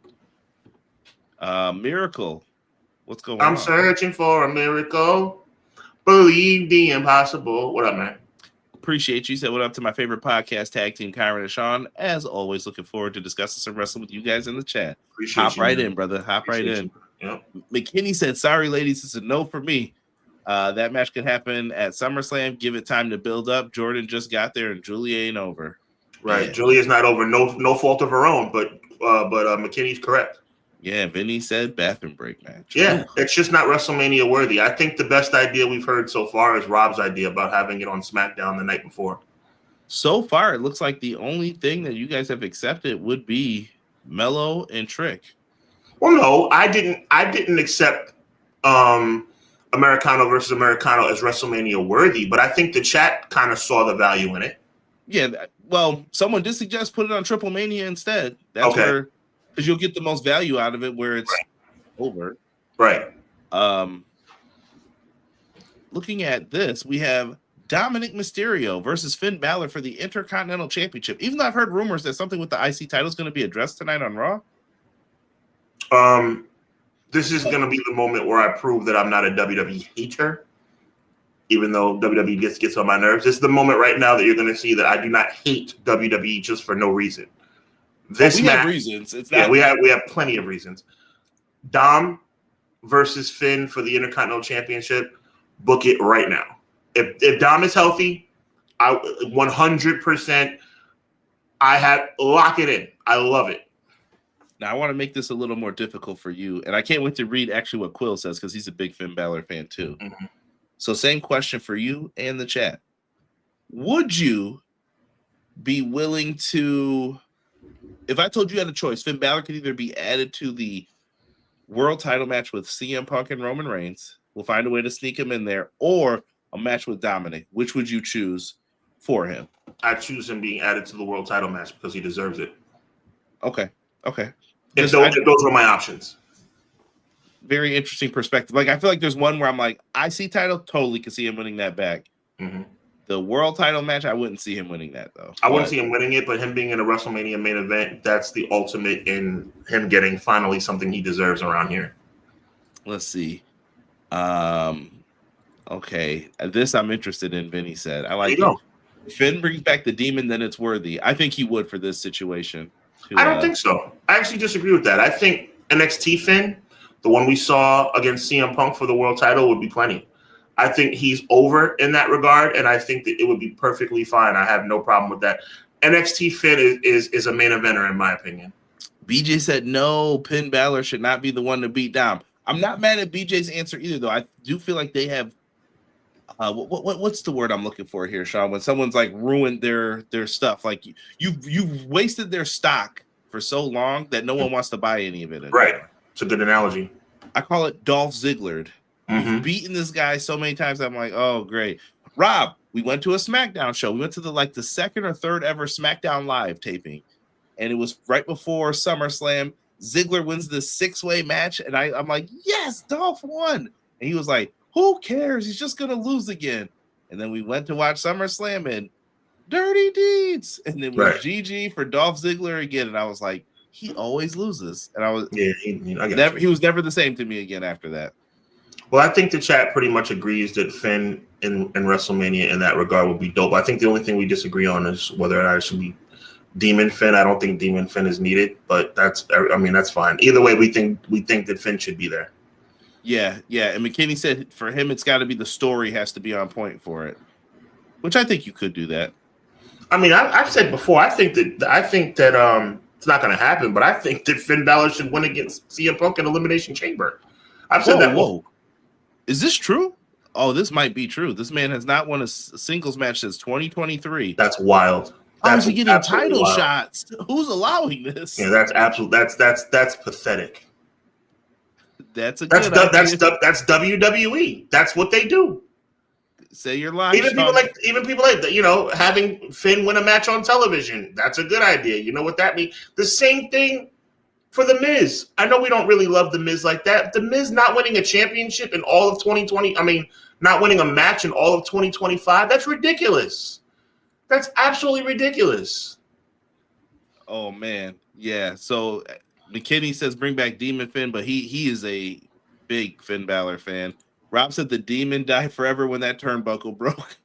Miracle. What's going on? I'm searching for a miracle. Believe the impossible. What up, man? Appreciate you. Said what up to my favorite podcast tag team, Kyron and Sean. As always, looking forward to discussing some wrestling with you guys in the chat. Hop right in, brother. Hop right in. Yep. McKinney said, sorry, ladies. It's a no for me. That match could happen at SummerSlam. Give it time to build up. Jordan just got there, and Julia ain't over. Right. Yeah. Julia's not over. No fault of her own, but McKinney's correct. Yeah, Vinny said bathroom break match. Yeah, it's just not WrestleMania worthy. I think the best idea we've heard so far is Rob's idea about having it on SmackDown the night before. So far, it looks like the only thing that you guys have accepted would be Mello and Trick. Well, no, I didn't accept Americano versus Americano as WrestleMania worthy, but I think the chat kind of saw the value in it. Yeah, well, someone did suggest put it on Triple Mania instead. That's okay. Where, because you'll get the most value out of it where it's over. Right. Looking at this, we have Dominic Mysterio versus Finn Balor for the Intercontinental Championship. Even though I've heard rumors that something with the IC title is going to be addressed tonight on Raw. This is going to be the moment where I prove that I'm not a WWE hater, even though WWE gets on my nerves. This is the moment right now that you're going to see that I do not hate WWE just for no reason. This match, have reasons. It's not we have plenty of reasons. Dom versus Finn for the Intercontinental Championship. Book it right now. If Dom is healthy, I 100%. Lock it in. I love it. Now I want to make this a little more difficult for you, and I can't wait to read actually what Quill says because he's a big Finn Balor fan too. Mm-hmm. So same question for you and the chat. Would you be willing to? If I told you had a choice, Finn Balor could either be added to the world title match with CM Punk and Roman Reigns. We'll find a way to sneak him in there, or a match with Dominic. Which would you choose for him? I choose him being added to the world title match because he deserves it. Okay. If those were my options. Very interesting perspective. Like, I feel like there's one where I'm like, IC title, totally could see him winning that back. Mm-hmm. The world title match, I wouldn't see him winning that, though. I wouldn't see him winning it, but him being in a WrestleMania main event, that's the ultimate in him getting finally something he deserves around here. Let's see. Okay. This I'm interested in, Vinny said. I like it. Finn brings back the demon, then it's worthy. I think he would for this situation. I don't think so. I actually disagree with that. I think NXT Finn, the one we saw against CM Punk for the world title, would be plenty. I think he's over in that regard, and I think that it would be perfectly fine. I have no problem with that. NXT Finn is a main eventer, in my opinion. BJ said, no, Finn Balor should not be the one to beat down. I'm not mad at BJ's answer either, though. I do feel like they have what's the word I'm looking for here, Sean? When someone's like ruined their stuff, like you've wasted their stock for so long that no one wants to buy any of it anymore. Right. It's a good analogy. I call it Dolph Ziggler. Mm-hmm. Beaten this guy so many times. I'm like, oh, great. Rob, we went to a SmackDown show. We went to the second or third ever SmackDown Live taping, and it was right before SummerSlam. Ziggler wins this 6-way match, and I'm like, yes, Dolph won. And he was like, who cares? He's just gonna lose again. And then we went to watch SummerSlam and Dirty Deeds, and then was GG for Dolph Ziggler again. And I was like, he always loses. And I was he was never the same to me again after that. Well, I think the chat pretty much agrees that Finn in WrestleMania in that regard would be dope. I think the only thing we disagree on is whether or not it should be Demon Finn. I don't think Demon Finn is needed, but that's fine. Either way, we think that Finn should be there. Yeah. And McKinney said for him, it's got to be the story has to be on point for it, which I think you could do that. I mean, I've said before, I think that it's not going to happen, but I think that Finn Balor should win against CM Punk in Elimination Chamber. I've said that. Whoa. Is this true? Oh, this might be true. This man has not won a singles match since 2023. That's wild. How is he getting title shots? Who's allowing this? Yeah, that's that's pathetic. That's WWE. That's what they do. Say your line. Even people like having Finn win a match on television. That's a good idea. You know what that means? The same thing for The Miz. I know we don't really love The Miz like that. The Miz not winning a championship in all of 2020. I mean, not winning a match in all of 2025. That's ridiculous. That's absolutely ridiculous. Oh man, yeah. So McKinney says bring back Demon Finn, but he is a big Finn Balor fan. Rob said the demon died forever when that turnbuckle broke.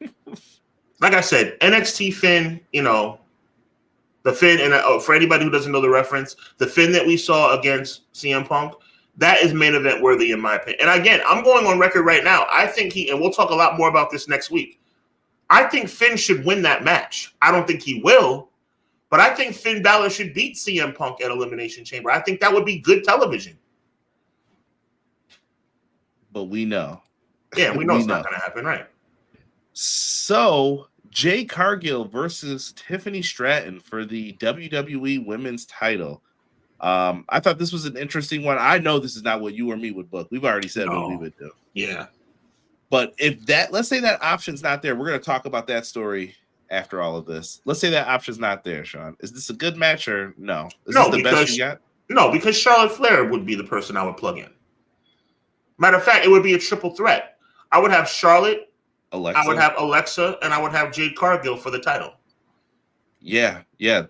Like I said, NXT Finn, the Finn, and for anybody who doesn't know the reference, the Finn that we saw against CM Punk, that is main event worthy in my opinion. And again, I'm going on record right now. I think and we'll talk a lot more about this next week. I think Finn should win that match. I don't think he will, but I think Finn Balor should beat CM Punk at Elimination Chamber. I think that would be good television. But we know. Yeah, we know it's not going to happen, right? So, Jade Cargill versus Tiffany Stratton for the WWE Women's title. I thought this was an interesting one. I know this is not what you or me would book. We've already said what we would do. Yeah. But let's say that option's not there. We're going to talk about that story after all of this. Let's say that option's not there, Sean. Is this a good match or no? Is this the best you got? No, because Charlotte Flair would be the person I would plug in. Matter of fact, it would be a triple threat. I would have Charlotte, I would have Alexa, and I would have Jade Cargill for the title. Yeah.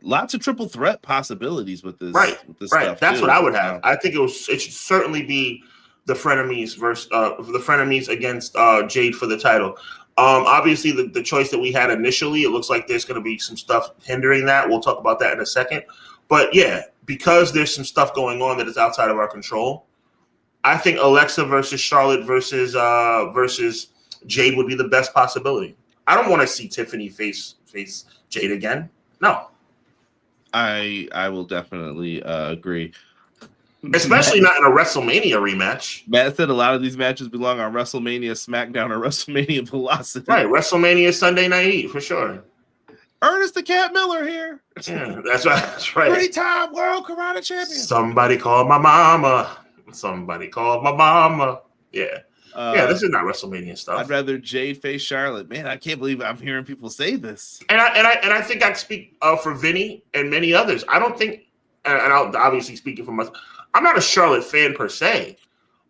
Lots of triple threat possibilities with this. Right. Stuff That's too. what I would have. I think it should certainly be the frenemies versus the frenemies against Jade for the title. Obviously, the choice that we had initially, it looks like there's going to be some stuff hindering that. We'll talk about that in a second. But yeah, because there's some stuff going on that is outside of our control, I think Alexa versus Charlotte versus Jade would be the best possibility. I don't want to see Tiffany face Jade again. No. I will definitely agree. Especially not in a WrestleMania rematch. Matt said a lot of these matches belong on WrestleMania SmackDown or WrestleMania Velocity. Right, WrestleMania Sunday Night Heat for sure. Ernest the Cat Miller here. Yeah, that's right. Three-time World Karate Champion. Somebody call my mama. Somebody called my mama. Yeah. This is not WrestleMania stuff. I'd rather Jade face Charlotte. Man, I can't believe I'm hearing people say this. And I think I speak for Vinny and many others. I don't think, and I'll obviously speaking for myself, I'm not a Charlotte fan per se,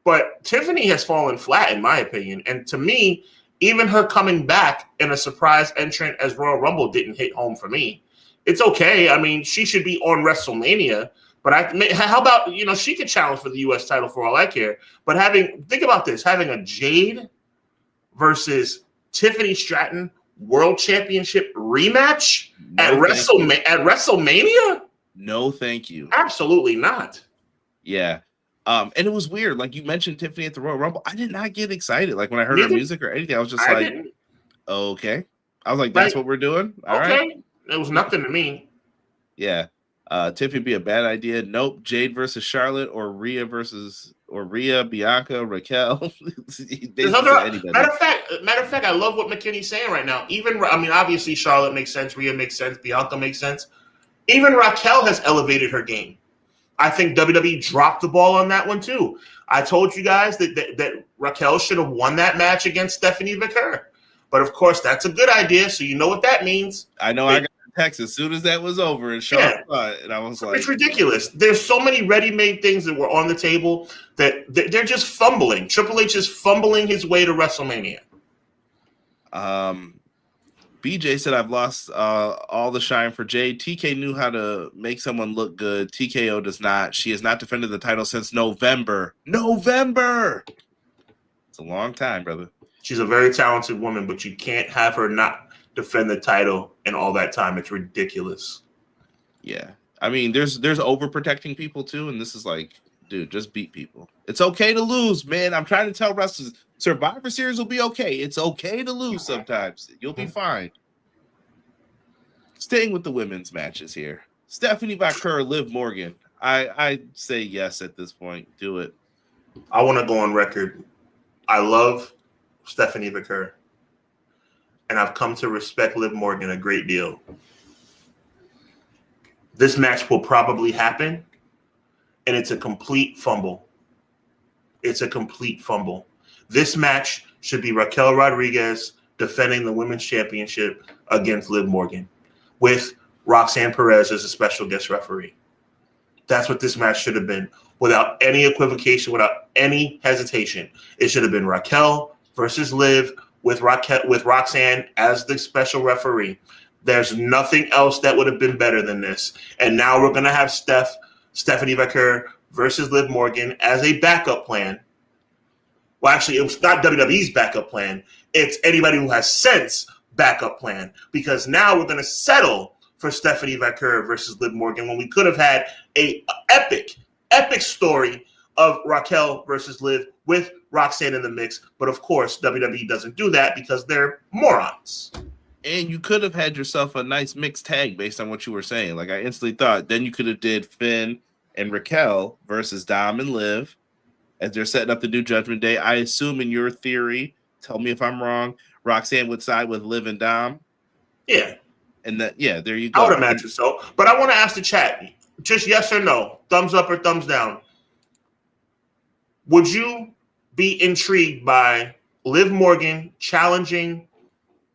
but Tiffany has fallen flat in my opinion. And to me, even her coming back in a surprise entrant as Royal Rumble didn't hit home for me. It's okay. I mean, she should be on WrestleMania. But how about, she could challenge for the U.S. title for all I care. But think about this, having a Jade versus Tiffany Stratton World Championship rematch at WrestleMania? No, thank you. Absolutely not. Yeah. And it was weird. Like you mentioned Tiffany at the Royal Rumble. I did not get excited. Like when I heard her music or anything, I was just okay. I was like, that's what we're doing? All right. It was nothing to me. Yeah. Tiffany be a bad idea. Nope. Jade versus Charlotte or Rhea, Bianca, Raquel. Matter of fact, I love what McKinney's saying right now. Obviously Charlotte makes sense, Rhea makes sense, Bianca makes sense. Even Raquel has elevated her game. I think WWE dropped the ball on that one too. I told you guys that Raquel should have won that match against Stephanie McCurr. But of course, that's a good idea. So you know what that means. I know. I got a text as soon as that was over, and Charlotte and I was like, it's ridiculous. There's so many ready-made things that were on the table that they're just fumbling. Triple H is fumbling his way to WrestleMania. BJ said, I've lost all the shine for Jade. TK knew how to make someone look good. TKO does not. She has not defended the title since November. It's a long time, brother. She's a very talented woman, but you can't have her not defend the title in all that time. It's ridiculous. Yeah. I mean, there's overprotecting people too, and this is like, dude, just beat people. It's okay to lose, man. I'm trying to tell wrestlers, Survivor Series will be okay. It's okay to lose sometimes. You'll be fine. Staying with the women's matches here. Stephanie McCurr, Liv Morgan. I say yes at this point. Do it. I want to go on record. I love Stephanie McCurr, and I've come to respect Liv Morgan a great deal. This match will probably happen, and it's a complete fumble. It's a complete fumble. This match should be Raquel Rodriguez defending the Women's Championship against Liv Morgan with Roxanne Perez as a special guest referee. That's what this match should have been. Without any equivocation, without any hesitation. It should have been Raquel versus Liv with Roxanne as the special referee. There's nothing else that would have been better than this. And now we're going to have Stephanie McCurr versus Liv Morgan as a backup plan. Well, actually, it was not WWE's backup plan. It's anybody who has sense backup plan. Because now we're going to settle for Stephanie McCurr versus Liv Morgan when we could have had a epic story of Raquel versus Liv with Roxanne in the mix. But of course, WWE doesn't do that because they're morons. And you could have had yourself a nice mixed tag based on what you were saying. Like I instantly thought, then you could have did Finn and Raquel versus Dom and Liv as they're setting up the new Judgment Day. I assume in your theory, tell me if I'm wrong, Roxanne would side with Liv and Dom. Yeah. And that, yeah, there you go. I would imagine so. But I want to ask the chat, just yes or no, thumbs up or thumbs down. Would you be intrigued by Liv Morgan challenging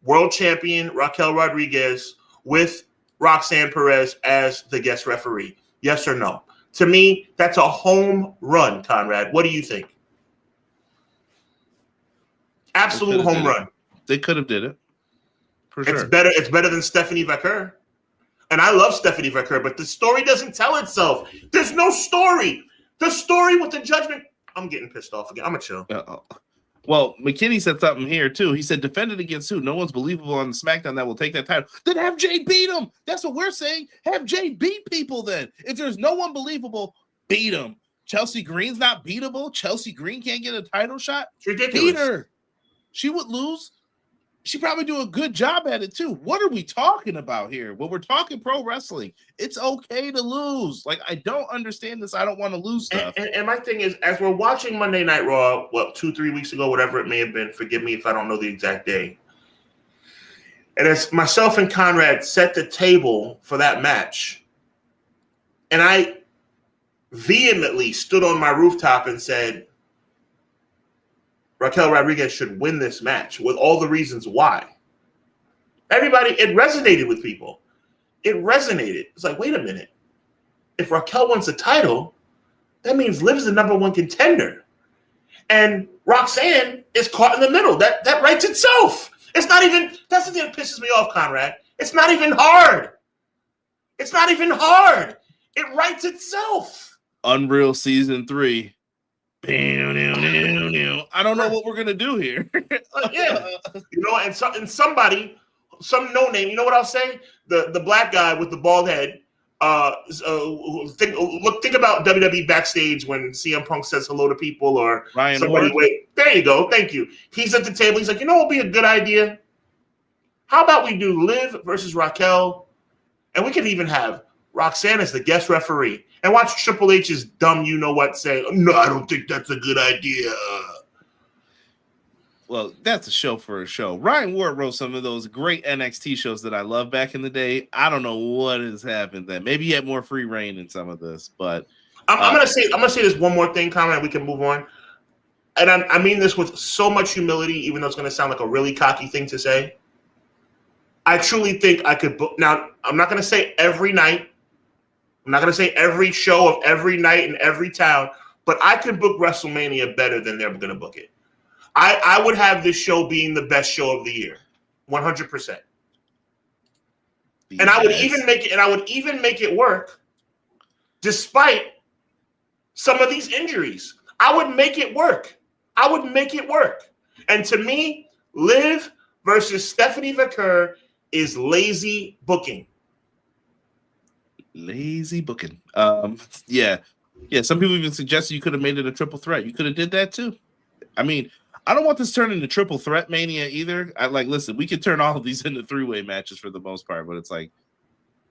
world champion Raquel Rodriguez with Roxanne Perez as the guest referee? Yes or no? To me, that's a home run, Conrad. What do you think? Absolute home run. They could have did it. For sure. It's better than Stephanie McCurr. And I love Stephanie McCurr, but the story doesn't tell itself. There's no story. The story with the Judgment. I'm getting pissed off again. I'm going to chill. Well, McKinney said something here, too. He said, defended against who? No one's believable on SmackDown that will take that title. Then have Jade beat him. That's what we're saying. Have Jade beat people then. If there's no one believable, beat him. Chelsea Green's not beatable. Chelsea Green can't get a title shot. It's ridiculous. Beat her. She would lose. She probably do a good job at it, too. What are we talking about here? When we're talking pro wrestling, it's okay to lose. Like, I don't understand this. I don't want to lose stuff. And my thing is, as we're watching Monday Night Raw, 2-3 weeks ago, whatever it may have been, forgive me if I don't know the exact day. And as myself and Conrad set the table for that match, and vehemently stood on my rooftop and said Raquel Rodriguez should win this match with all the reasons why. It resonated with people. It resonated. It's like, wait a minute. If Raquel wins the title, that means Liv's the number one contender. And Roxanne is caught in the middle. That writes itself. It's not even, that's the thing that pisses me off, Conrad. It's not even hard. It's not even hard. It writes itself. Unreal Season 3. I don't know what we're going to do here. Yeah. And somebody, some no name, you know what I'll say? The black guy with the bald head. Think about WWE backstage when CM Punk says hello to people or Ryan somebody. Ward. Wait, there you go. Thank you. He's at the table. He's like, you know what would be a good idea? How about we do Liv versus Raquel, and we could even have Roxanne as the guest referee, and watch Triple H's dumb you know what say, no, I don't think that's a good idea. Well, that's a show for a show. Ryan Ward wrote some of those great NXT shows that I loved back in the day. I don't know what has happened then. Maybe he had more free reign in some of this, but I'm gonna say this one more thing, comment. We can move on. And I mean this with so much humility, even though it's gonna sound like a really cocky thing to say. I truly think I could book. Now, I'm not gonna say every night. I'm not gonna say every show of every night in every town, but I could book WrestleMania better than they're gonna book it. I would have this show being the best show of the year, 100%. And I would even make it work despite some of these injuries. I would make it work. And to me, Liv versus Stephanie Vaquer is lazy booking. Lazy booking. Yeah. Some people even suggested you could have made it a triple threat. You could have did that too. I mean, I don't want this to turn into triple threat mania either. Listen, we could turn all of these into three-way matches for the most part, but it's like,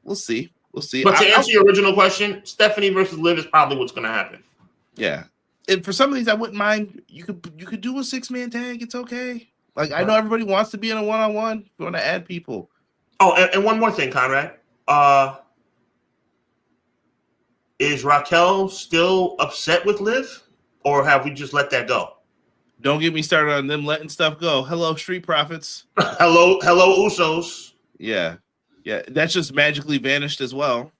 we'll see. But to answer your original question, Stephanie versus Liv is probably what's going to happen. Yeah. And for some of these, I wouldn't mind. You could do a 6-man tag. It's okay. Like, I know everybody wants to be in a one-on-one. You want to add people. Oh, and one more thing, Conrad. Is Raquel still upset with Liv, or have we just let that go? Don't get me started on them letting stuff go. Hello, Street Profits. hello, Usos. Yeah. That's just magically vanished as well.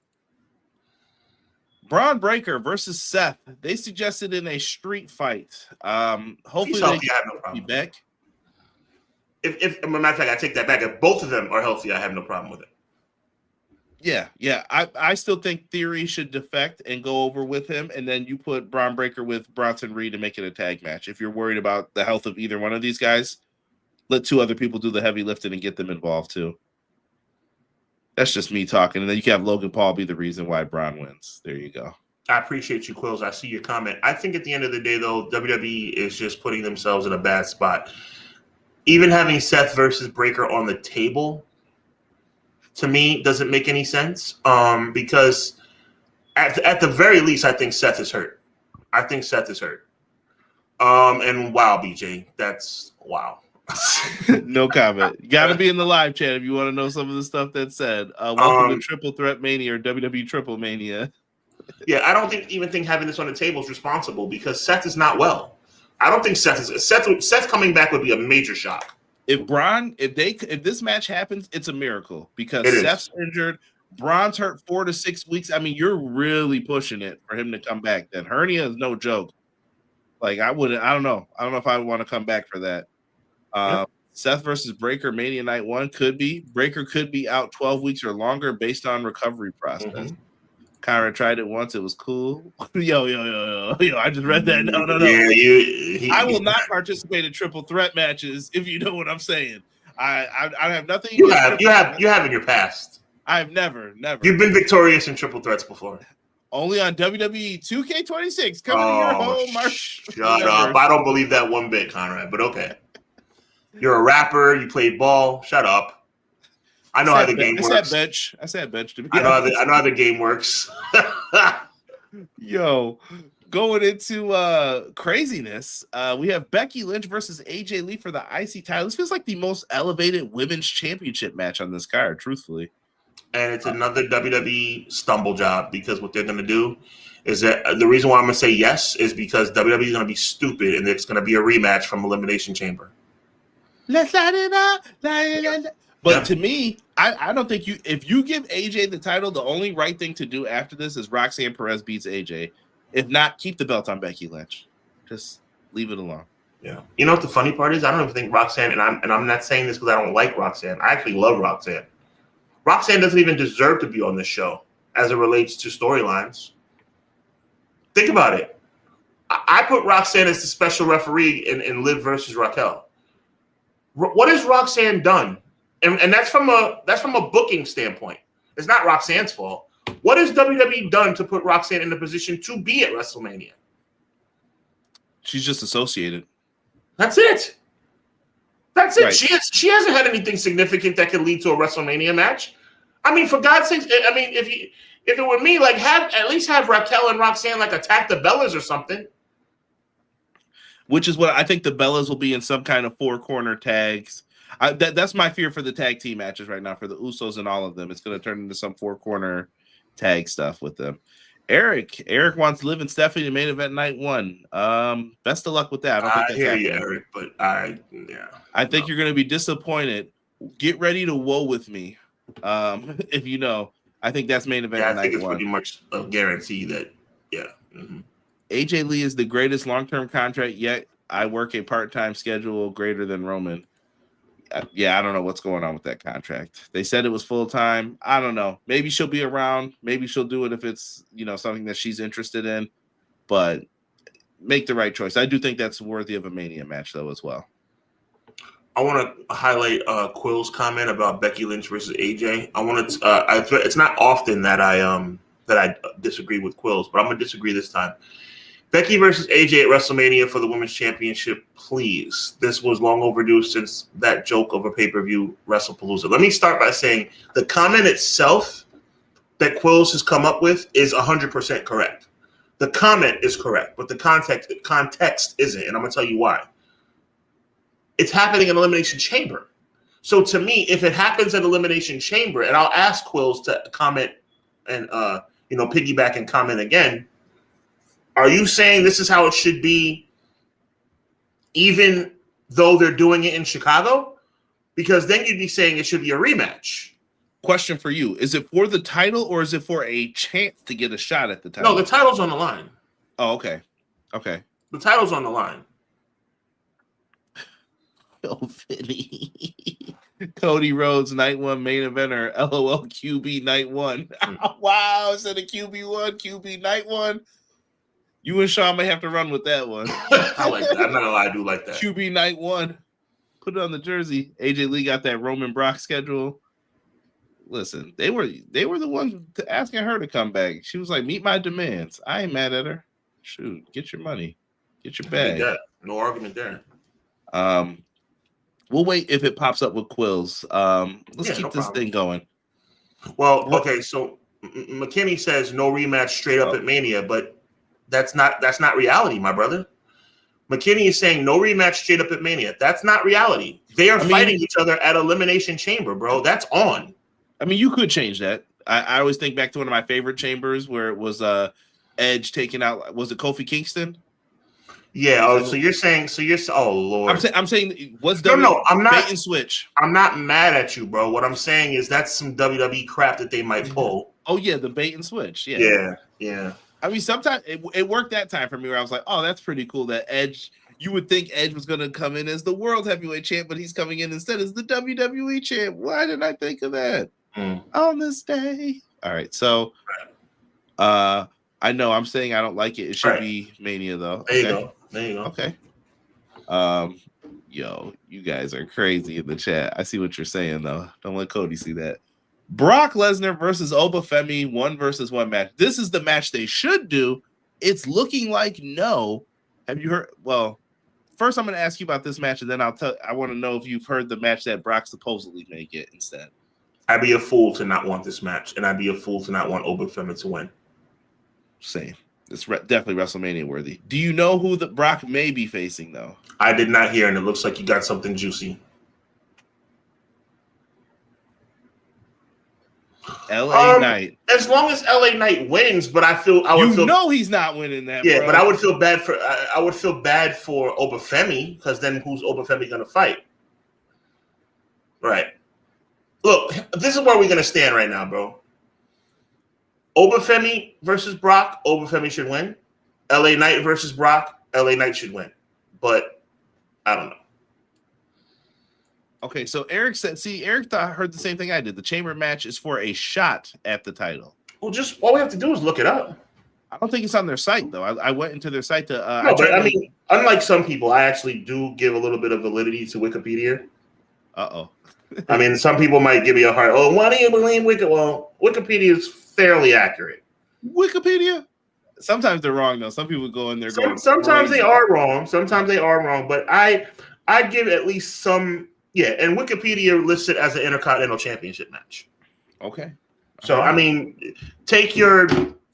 Braun Breaker versus Seth. They suggested in a street fight. Hopefully they can be back. If as a matter of fact, I take that back. If both of them are healthy, I have no problem with it. Yeah. I still think Theory should defect and go over with him, and then you put Braun Breaker with Bronson Reed and make it a tag match. If you're worried about the health of either one of these guys, let two other people do the heavy lifting and get them involved too. That's just me talking, and then you can have Logan Paul be the reason why Braun wins. There you go. I appreciate you, Quills. I see your comment. I think at the end of the day, though, WWE is just putting themselves in a bad spot. Even having Seth versus Breaker on the table, to me, doesn't make any sense because at the very least, I think Seth is hurt. And wow, BJ, that's wow. No comment. You got to be in the live chat if you want to know some of the stuff that's said. Welcome to Triple Threat Mania or WWE Triple Mania. Yeah, I don't even think having this on the table is responsible because Seth is not well. I don't think Seth coming back would be a major shock. If this match happens, it's a miracle because Seth's injured, Braun's hurt 4 to 6 weeks. I mean, you're really pushing it for him to come back. Then hernia is no joke. Like I don't know if I would want to come back for that. Seth versus Breaker Mania Night 1 could be. Breaker could be out 12 weeks or longer based on recovery process. Mm-hmm. Conrad tried it once. It was cool. Yo. I just read that. No. Yeah, I will not participate in triple threat matches if you know what I'm saying. I have nothing. You have in your past. I've never. You've been victorious in triple threats before. Only on WWE 2K26. Coming to your home, March. Shut up. I don't believe that one bit, Conrad, but okay. You're a rapper. You played ball. Shut up. I know how the game works. I said bench. I know how the game works. Yo, going into craziness, we have Becky Lynch versus AJ Lee for the IC title. This feels like the most elevated women's championship match on this card, truthfully. And it's another WWE stumble job because what they're going to do is that the reason why I'm going to say yes is because WWE is going to be stupid and it's going to be a rematch from Elimination Chamber. Let's light it up. But to me, I don't think if you give AJ the title, the only right thing to do after this is Roxanne Perez beats AJ. If not, keep the belt on Becky Lynch. Just leave it alone. Yeah. You know what the funny part is? I don't even think Roxanne, and I'm not saying this because I don't like Roxanne. I actually love Roxanne. Roxanne doesn't even deserve to be on this show as it relates to storylines. Think about it. I put Roxanne as the special referee in Liv versus Raquel. What has Roxanne done? And that's from a booking standpoint. It's not Roxanne's fault. What has WWE done to put Roxanne in the position to be at WrestleMania? She's just associated. That's it. That's it. Right. She hasn't had anything significant that could lead to a WrestleMania match. I mean, for God's sake, I mean, if it were me, like at least have Raquel and Roxanne like attack the Bellas or something. Which is what I think the Bellas will be in some kind of 4-corner tags. That's my fear for the tag team matches right now for the Usos and all of them. It's going to turn into some 4-corner tag stuff with them. Eric wants Liv and Stephanie to main event night 1. Best of luck with that. I don't think that's happening. You, Eric, but I think you're going to be disappointed. Get ready to woe with me. If you know, I think that's main event night 1. I think it's pretty much a guarantee that. Yeah. Mm-hmm. AJ Lee is the greatest long-term contract yet. I work a part-time schedule greater than Roman. Yeah, I don't know what's going on with that contract. They said it was full-time. I don't know. Maybe she'll be around. Maybe she'll do it if it's, something that she's interested in. But make the right choice. I do think that's worthy of a Mania match, though, as well. I want to highlight Quill's comment about Becky Lynch versus AJ. I want to. It's not often that I disagree with Quills, but I'm gonna disagree this time. Becky versus AJ at WrestleMania for the Women's Championship, please. This was long overdue since that joke of a pay-per-view WrestlePalooza. Let me start by saying the comment itself that Quills has come up with is 100% correct. The comment is correct, but the context isn't, and I'm going to tell you why. It's happening in Elimination Chamber. So to me, if it happens at Elimination Chamber, and I'll ask Quills to comment and piggyback and comment again, are you saying this is how it should be even though they're doing it in Chicago? Because then you'd be saying it should be a rematch. Question for you. Is it for the title or is it for a chance to get a shot at the title? No, the title's on the line. Oh, okay. Okay. The title's on the line. Oh, Philly. Cody Rhodes, night 1 main eventer. LOL QB night 1. Wow. Instead of QB1, QB night 1. You and Sean may have to run with that one. I like that. I'm not gonna lie, I do like that. QB night 1. Put it on the jersey. AJ Lee got that Roman Brock schedule. Listen, they were the ones asking her to come back. She was like, meet my demands. I ain't mad at her. Shoot, get your money. Get your bag. No argument there. We'll wait if it pops up with Quills. Let's keep this thing going. Well, okay, so McKinney says no rematch straight up at Mania, but that's not reality, my brother. McKinney is saying no rematch straight up at Mania. That's not reality. They are fighting each other at Elimination Chamber, bro. That's on. I mean, you could change that. I always think back to one of my favorite chambers where it was Edge taking out, was it Kofi Kingston? Yeah. Oh, so you're saying, oh Lord. I'm saying what's I'm not bait and switch. I'm not mad at you, bro. What I'm saying is that's some WWE crap that they might pull. Oh yeah, the bait and switch. Yeah. I mean, sometimes it worked that time for me where I was like, oh, that's pretty cool that Edge. You would think Edge was going to come in as the World Heavyweight Champ, but he's coming in instead as the WWE Champ. Why didn't I think of that on this day? All right, so I know I'm saying I don't like it. It should be Mania though. There you go. Okay. Yo, you guys are crazy in the chat. I see what you're saying though. Don't let Cody see that. Brock Lesnar versus Obafemi 1-versus-1 match. This is the match they should do. It's looking like no. Have you heard? Well, first I'm going to ask you about this match, and then I want to know if you've heard the match that Brock supposedly may get instead. I'd be a fool to not want this match, and I'd be a fool to not want Obafemi to win. Same. It's definitely WrestleMania worthy. Do you know who the Brock may be facing though? I did not hear, and it looks like you got something juicy. LA Knight. As long as LA Knight wins, but I would feel he's not winning that. Yeah, bro. but I would feel bad for Obafemi, because then who's Obafemi going to fight? Right. Look, this is where we're going to stand right now, bro. Obafemi versus Brock, Obafemi should win. LA Knight versus Brock, LA Knight should win. But I don't know. Okay, so Eric heard the same thing I did. The chamber match is for a shot at the title. Well, just all we have to do is look it up. I don't think it's on their site, though. I went into their site to. mean, unlike some people, I actually do give a little bit of validity to Wikipedia. I mean, some people might give me a hard. Oh, why do you believe Wikipedia? Well, Wikipedia is fairly accurate. Wikipedia. Sometimes they're wrong, though. Some people go in there. Sometimes they are wrong. But I give at least some. Yeah, and Wikipedia lists it as an Intercontinental Championship match. Okay. So, I mean, take your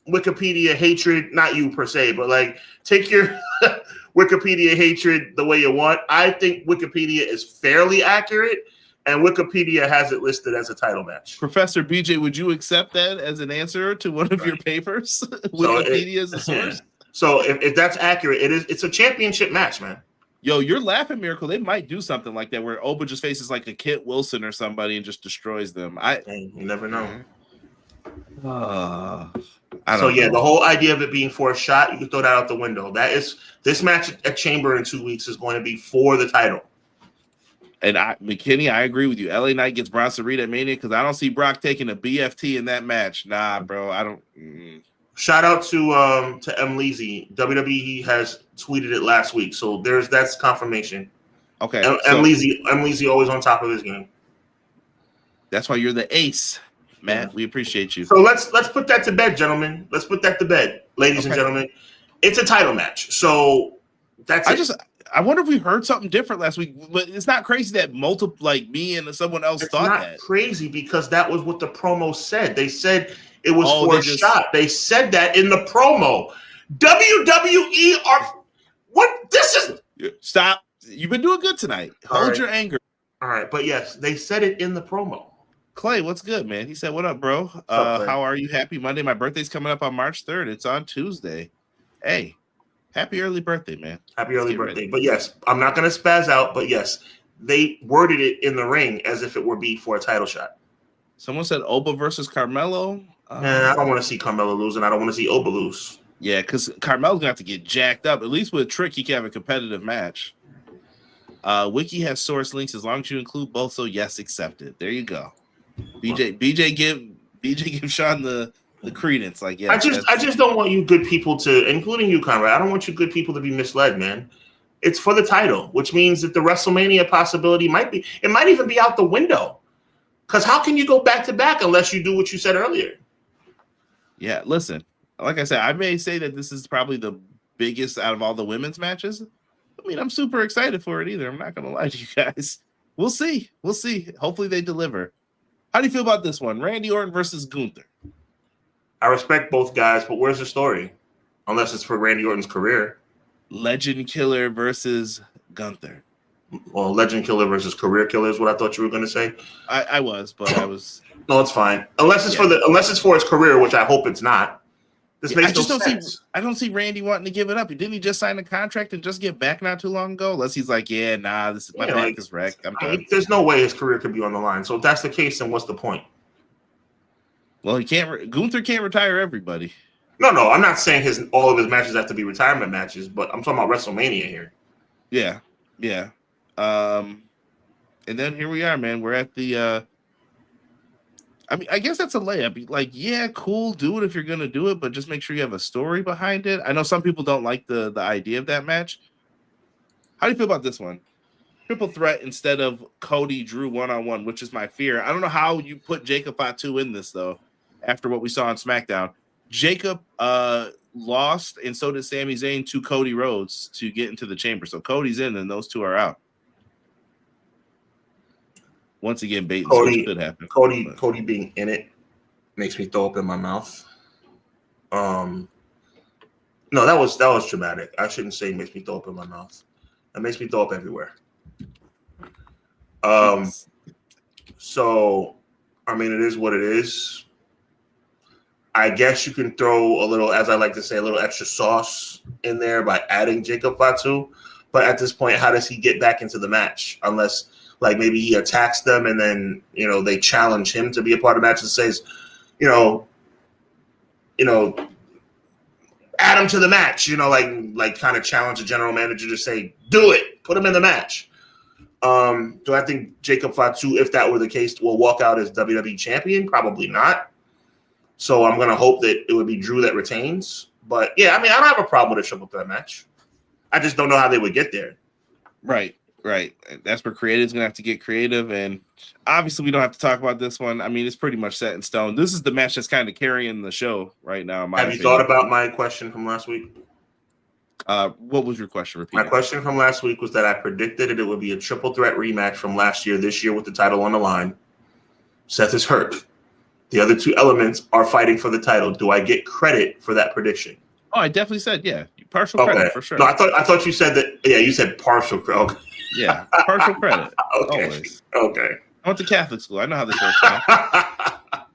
Wikipedia hatred, not you per se, but like take your Wikipedia hatred the way you want. I think Wikipedia is fairly accurate, and Wikipedia has it listed as a title match. Professor BJ, would you accept that as an answer to one of your papers? Wikipedia is a source. So if that's accurate, it's a championship match, man. Yo, you're laughing, Miracle. They might do something like that where Oba just faces like a Kit Wilson or somebody and just destroys them. You never know. I don't know. The whole idea of it being for a shot, you can throw that out the window. This match at Chamber in 2 weeks is going to be for the title. And McKinney, I agree with you. LA Knight gets Bronson Reed at Mania because I don't see Brock taking a BFT in that match. Nah, bro, I don't. Shout out to M. Leezy. WWE has tweeted it last week, so that's confirmation. Okay, M. Leezy always on top of his game. That's why you're the ace, Matt. We appreciate you. So let's put that to bed, gentlemen. Let's put that to bed, ladies and gentlemen. It's a title match, so that's I wonder if we heard something different last week, but it's not crazy that me and someone else thought that. It's not crazy because that was what the promo said. They said it was for a shot. They said that in the promo. WWE Stop. You've been doing good tonight. Hold your anger. All right, but yes, they said it in the promo. Clay, what's good, man? He said, "What up, bro? How are you? Happy Monday. My birthday's coming up on March 3rd. It's on Tuesday. Hey, happy early birthday, man. Happy early birthday." But yes, I'm not going to spaz out, but yes, they worded it in the ring as if it were be for a title shot. Someone said Oba versus Carmelo. I don't want to see Carmelo lose, and I don't want to see Oba lose. Yeah, because Carmelo's going to have to get jacked up. At least with Trick, he can have a competitive match. Wiki has source links as long as you include both, so yes, accepted. There you go. BJ give Sean the credence. Like, yeah, I just don't want you good people to, including you, Conrad. I don't want you good people to be misled, man. It's for the title, which means that the WrestleMania possibility might even be out the window. Because how can you go back to back unless you do what you said earlier? Yeah, listen, like I said, I may say that this is probably the biggest out of all the women's matches. I mean, I'm super excited for it either. I'm not going to lie to you guys. We'll see. Hopefully they deliver. How do you feel about this one? Randy Orton versus Gunther. I respect both guys, but where's the story? Unless it's for Randy Orton's career. Legend Killer versus Gunther. Well, Legend Killer versus Career Killer is what I thought you were going to say. I was. No, it's fine. Unless it's for his career, which I hope it's not. This makes no sense. I don't see Randy wanting to give it up. Didn't he just sign a contract and just get back not too long ago? Unless he's like, this is my back is wrecked. I'm done. There's no way his career could be on the line. So if that's the case, then what's the point? Well, he can't. Gunther can't retire everybody. No, I'm not saying all of his matches have to be retirement matches, but I'm talking about WrestleMania here. Yeah. And then here we are, man. We're at the. I mean, I guess that's a layup. Like, yeah, cool, do it if you're gonna do it, but just make sure you have a story behind it. I know some people don't like the idea of that match. How do you feel about this one? Triple threat instead of Cody Drew 1-on-1, which is my fear. I don't know how you put Jacob Fatu in this though. After what we saw on SmackDown, Jacob lost, and so did Sami Zayn to Cody Rhodes to get into the chamber. So Cody's in, and those two are out. Once again, bait and switch could happen. Cody being in it makes me throw up in my mouth. No, that was dramatic. I shouldn't say makes me throw up in my mouth. That makes me throw up everywhere. So, I mean, it is what it is. I guess you can throw a little, as I like to say, a little extra sauce in there by adding Jacob Fatu. But at this point, how does he get back into the match? Unless, like, maybe he attacks them and then, they challenge him to be a part of the match and says, you know, add him to the match, like kind of challenge the general manager to say, do it, put him in the match. Do I think Jacob Fatu, if that were the case, will walk out as WWE champion? Probably not. So I'm going to hope that it would be Drew that retains. But yeah, I mean, I don't have a problem with a triple threat match. I just don't know how they would get there. Right. That's where creative's going to have to get creative. And obviously we don't have to talk about this one. I mean, it's pretty much set in stone. This is the match that's kind of carrying the show right now. Have you thought about my question from last week? What was your question? Repeat. My question from last week was that I predicted that it would be a triple threat rematch from last year, this year with the title on the line. Seth is hurt. The other two elements are fighting for the title. Do I get credit for that prediction? Oh, I definitely said, yeah. Partial credit for sure. No, I thought you said that. Yeah, you said partial credit. Okay. Yeah, partial credit. Okay. Always. Okay. I went to Catholic school. I know how this works.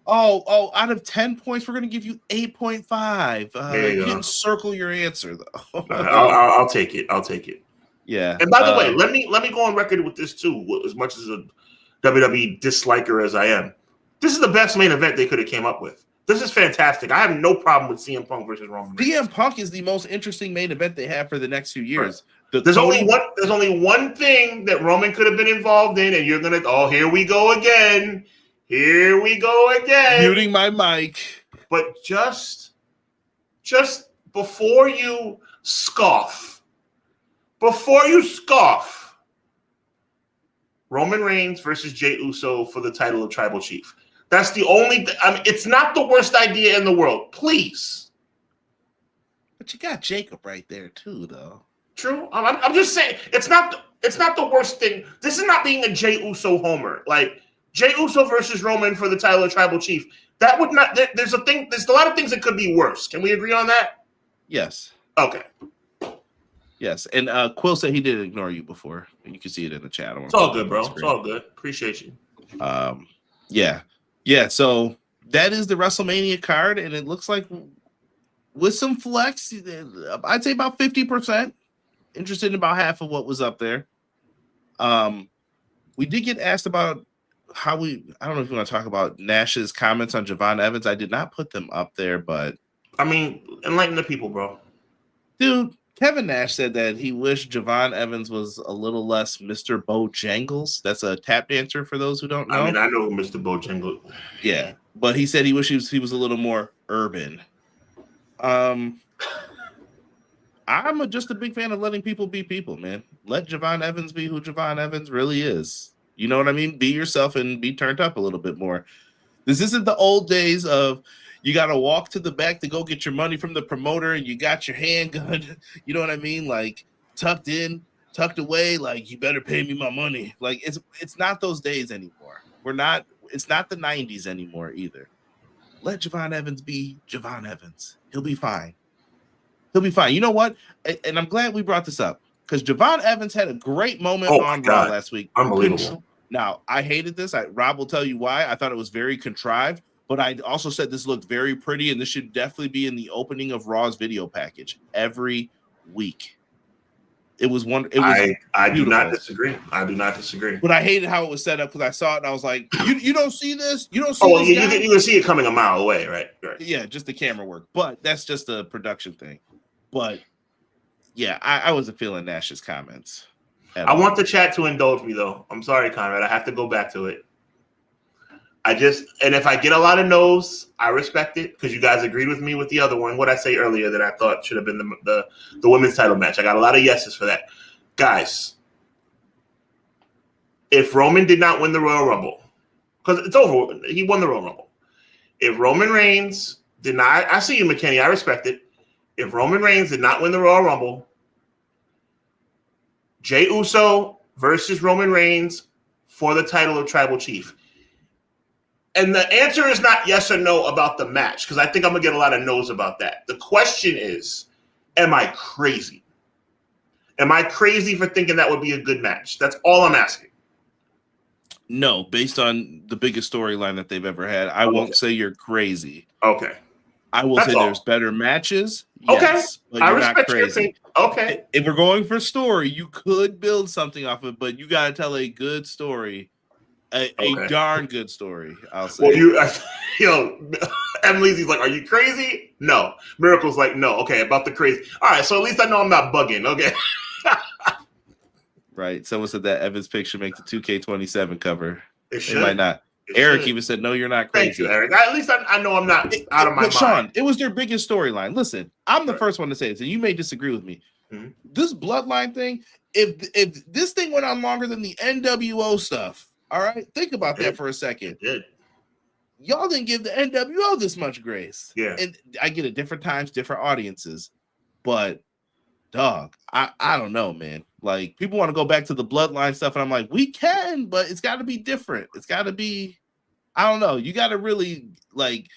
Oh, out of 10 points, we're going to give you 8.5. You didn't circle your answer, though. I'll take it. Yeah. And by the way, let me go on record with this, too, as much as a WWE disliker as I am. This is the best main event they could have came up with. This is fantastic. I have no problem with CM Punk versus Roman Reigns. CM Punk is the most interesting main event they have for the next few years. Right. There's only one thing that Roman could have been involved in, and you're gonna. Oh, here we go again. Muting my mic. But just before you scoff, Roman Reigns versus Jey Uso for the title of Tribal Chief. That's the only. It's not the worst idea in the world. Please. But you got Jacob right there too, though. True. I'm just saying it's not the worst thing. This is not being a Jey Uso homer. Like Jey Uso versus Roman for the title of Tribal Chief. That would not. There's a lot of things that could be worse. Can we agree on that? Yes. Okay. Yes, and Quill said he did ignore you before. You can see it in the chat. It's all good, bro. It's all good. Appreciate you. Yeah. So that is the WrestleMania card, and it looks like with some flex, I'd say about 50%. Interested in about half of what was up there. We did get asked about I don't know if you want to talk about Nash's comments on Javon Evans. I did not put them up there, but I mean, enlighten the people, bro. Dude, Kevin Nash said that he wished Javon Evans was a little less Mr. Bojangles. That's a tap dancer for those who don't know. I mean, I know Mr. Bojangles. Yeah, but he said he wished he was a little more urban. I'm just a big fan of letting people be people, man. Let Javon Evans be who Javon Evans really is. You know what I mean? Be yourself and be turned up a little bit more. This isn't the old days of you got to walk to the back to go get your money from the promoter and you got your handgun, you know what I mean? Like tucked in, tucked away, like you better pay me my money. Like it's not those days anymore. It's not the 90s anymore either. Let Javon Evans be Javon Evans. He'll be fine. You know what? And I'm glad we brought this up because Javon Evans had a great moment on Raw last week. Unbelievable. Now, I hated this. Rob will tell you why. I thought it was very contrived, but I also said this looked very pretty, and this should definitely be in the opening of Raw's video package every week. It was one. It was. I do not disagree. But I hated how it was set up because I saw it and I was like, "You don't see this? You don't see?" Oh, you can see it coming a mile away, right? Yeah, just the camera work. But that's just a production thing. But yeah, I wasn't feeling Nash's comments. I want the chat to indulge me, though. I'm sorry, Conrad. I have to go back to it. And if I get a lot of no's, I respect it because you guys agreed with me with the other one. What I say earlier that I thought should have been the women's title match. I got a lot of yeses for that. Guys, if Roman did not win the Royal Rumble, because it's over, he won the Royal Rumble. If Roman Reigns did not, I see you, McKinney. I respect it. If Roman Reigns did not win the Royal Rumble, Jey Uso versus Roman Reigns for the title of Tribal Chief. And the answer is not yes or no about the match, because I think I'm going to get a lot of no's about that. The question is, am I crazy? Am I crazy for thinking that would be a good match? That's all I'm asking. No, based on the biggest storyline that they've ever had, I won't say you're crazy. Okay. I will say there's better matches. Yes, okay, but you're not crazy. Okay. If we're going for story, you could build something off of it, but you got to tell a good story. A darn good story, I'll say. Well, Emily's like, are you crazy? No. Miracle's like, no. Okay, about the crazy. All right, so at least I know I'm not bugging. Okay. Right. Someone said that Evan's picture make the 2K27 cover. It might not. Eric even said, no, you're not crazy. Thank you, Eric. At least I know I'm not out of my mind. Sean, it was their biggest storyline. Listen, I'm the first one to say this, and you may disagree with me. Mm-hmm. This bloodline thing, if this thing went on longer than the NWO stuff, all right, think about that for a second. Y'all didn't give the NWO this much grace. Yeah. And I get it, different times, different audiences. But, dog, I don't know, man. Like, people want to go back to the bloodline stuff, and I'm like, we can, but it's got to be different. It's got to be, I don't know. You got to really, like,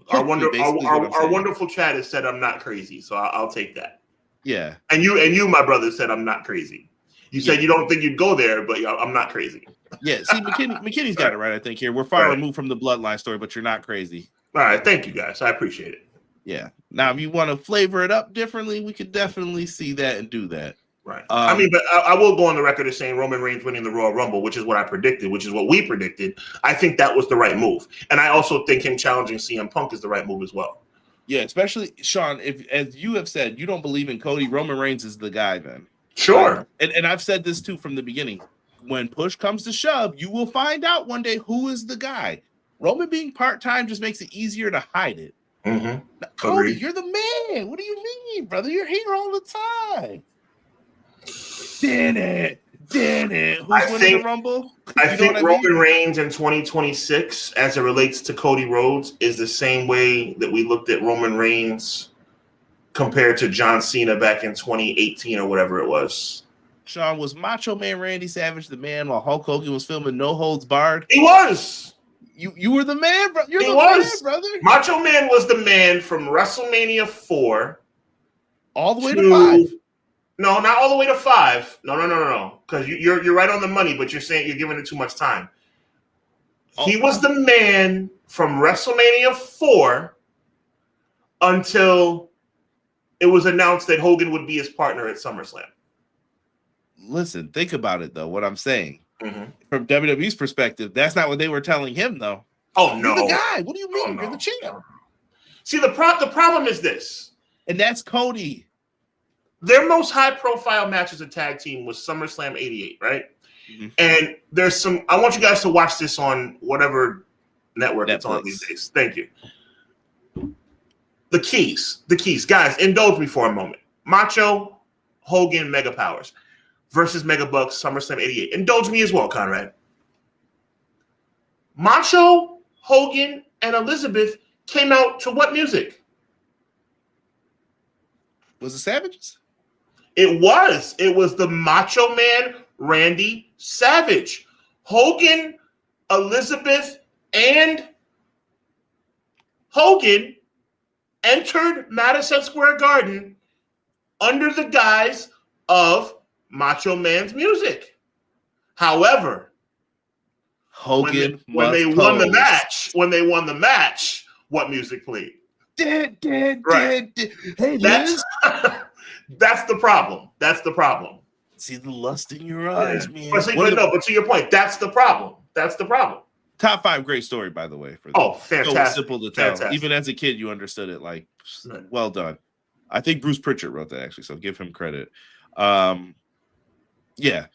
our wonderful chat has said I'm not crazy, so I'll take that. Yeah. And you, my brother, said I'm not crazy. You said you don't think you'd go there, but I'm not crazy. Yeah, see, McKinney's got it right, I think, here. We're far removed from the bloodline story, but you're not crazy. All right, thank you, guys. I appreciate it. Yeah. Now, if you want to flavor it up differently, we could definitely see that and do that. Right. But I will go on the record as saying Roman Reigns winning the Royal Rumble, which is what I predicted, which is what we predicted. I think that was the right move. And I also think him challenging CM Punk is the right move as well. Yeah, especially, Sean, if, as you have said, you don't believe in Cody, Roman Reigns is the guy then. Sure. And I've said this too from the beginning. When push comes to shove, you will find out one day who is the guy. Roman being part-time just makes it easier to hide it. Mm-hmm. Now, Cody, you're the man. What do you mean, brother? You're here all the time. Did it. Who's winning the Rumble? I think Roman Reigns in 2026, as it relates to Cody Rhodes, is the same way that we looked at Roman Reigns compared to John Cena back in 2018 or whatever it was. Sean, was Macho Man Randy Savage the man while Hulk Hogan was filming No Holds Barred? He was. You were the man, bro. You're the man, brother. Macho Man was the man from WrestleMania 4 all the way to 5. No, not all the way to 5. No. Because you're right on the money, but you're saying you're giving it too much time. He was the man from WrestleMania 4 until it was announced that Hogan would be his partner at SummerSlam. Listen, think about it, though, what I'm saying. Mm-hmm. From WWE's perspective, that's not what they were telling him, though. Oh, no. You're the guy. What do you mean? You're the champ. See, the problem is this. And that's Cody. Their most high-profile match as a tag team was SummerSlam 88, right? Mm-hmm. And there's some – I want you guys to watch this on whatever network Netflix. It's on these days. Thank you. The keys. Guys, indulge me for a moment. Macho, Hogan, Mega Powers versus Mega Bucks, SummerSlam 88. Indulge me as well, Conrad. Macho, Hogan, and Elizabeth came out to what music? Was it Savages? It was. It was the Macho Man, Randy Savage. Hogan, Elizabeth, and Hogan entered Madison Square Garden under the guise of Macho Man's music. However, Hogan when they won the match, what music played? Right. Hey, Liz. That's the problem. See the lust in your eyes, man. But to your point, that's the problem. Top 5 great story, by the way. Fantastic. So simple to tell. Fantastic. Even as a kid, you understood it. Like, well done. I think Bruce Pritchard wrote that, actually, so give him credit. Yeah.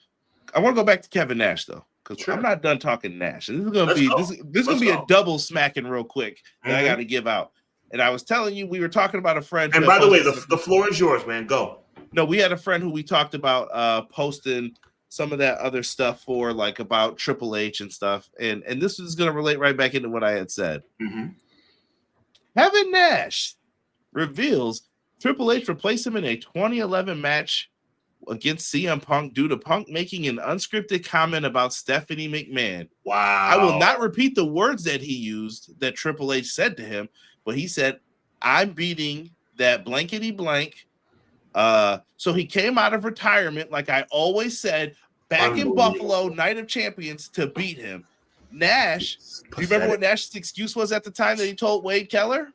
I want to go back to Kevin Nash, though, because I'm not done talking Nash. This is going to be this is going to be a double smacking real quick that I got to give out. And I was telling you, we were talking about a friend. And by the way, the floor is yours, man. Go. No, we had a friend who we talked about posting some of that other stuff for, like, about Triple H and stuff. And this is going to relate right back into what I had said. Mm-hmm. Kevin Nash reveals Triple H replaced him in a 2011 match against CM Punk due to Punk making an unscripted comment about Stephanie McMahon. Wow. I will not repeat the words that he used that Triple H said to him, but he said, I'm beating that blankety blank. So he came out of retirement, like I always said, back in Buffalo, Night of Champions, to beat him. Nash, do you remember what Nash's excuse was at the time that he told Wade Keller?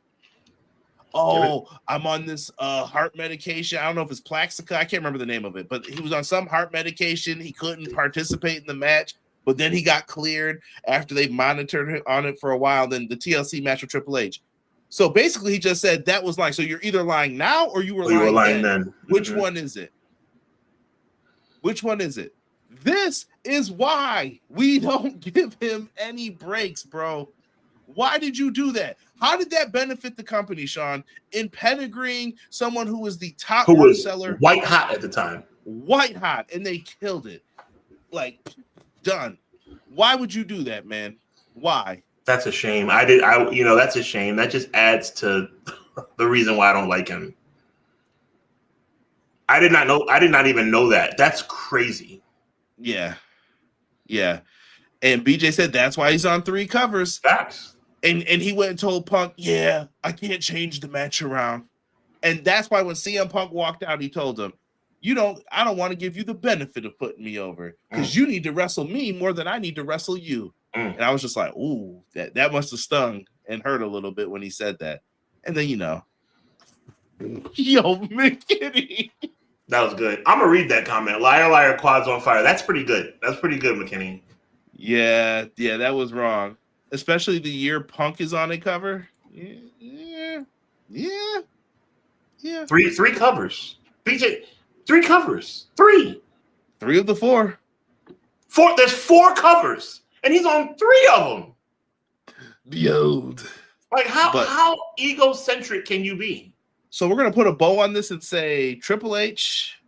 oh, I'm on this heart medication. I don't know if it's Plaxica. I can't remember the name of it, but he was on some heart medication. He couldn't participate in the match, but then he got cleared after they monitored him on it for a while. Then the TLC match with Triple H. So basically, he just said that was lying. So you're either lying now or you were lying then. Which one is it? Which one is it? This is why we don't give him any breaks, bro. Why did you do that? How did that benefit the company, Sean, in pedigreeing someone who was the top seller? White hot at the time. White hot, and they killed it. Like, done. Why would you do that, man? Why? That's a shame. That's a shame. That just adds to the reason why I don't like him. I did not even know that. That's crazy. Yeah. Yeah. And BJ said that's why he's on 3 covers. Facts. And he went and told Punk, yeah, I can't change the match around. And that's why when CM Punk walked out, he told him, I don't want to give you the benefit of putting me over because you need to wrestle me more than I need to wrestle you. And I was just like, ooh, that must have stung and hurt a little bit when he said that. And then, yo, McKinney. That was good. I'm going to read that comment. Liar, liar, quads on fire. That's pretty good. That's pretty good, McKinney. Yeah, that was wrong. Especially the year Punk is on a cover. Yeah. Three covers. BJ, 3 covers. 3. 3 of the 4. 4. There's 4 covers, and he's on 3 of them. Beyond. Like, how egocentric can you be? So we're going to put a bow on this and say Triple H,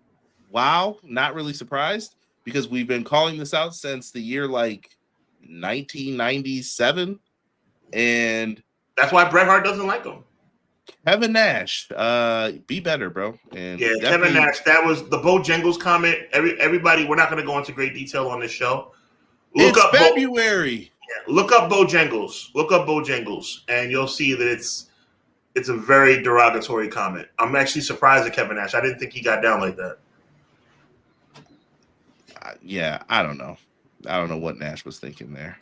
wow, not really surprised, because we've been calling this out since the year, 1997, and that's why Bret Hart doesn't like him. Kevin Nash, be better, bro. And yeah, Kevin Nash. That was the Bojangles comment. Everybody, we're not going to go into great detail on this show. Look up February. Look up Bojangles. Look up Bojangles, and you'll see that it's a very derogatory comment. I'm actually surprised at Kevin Nash. I didn't think he got down like that. Yeah, I don't know. I don't know what Nash was thinking there.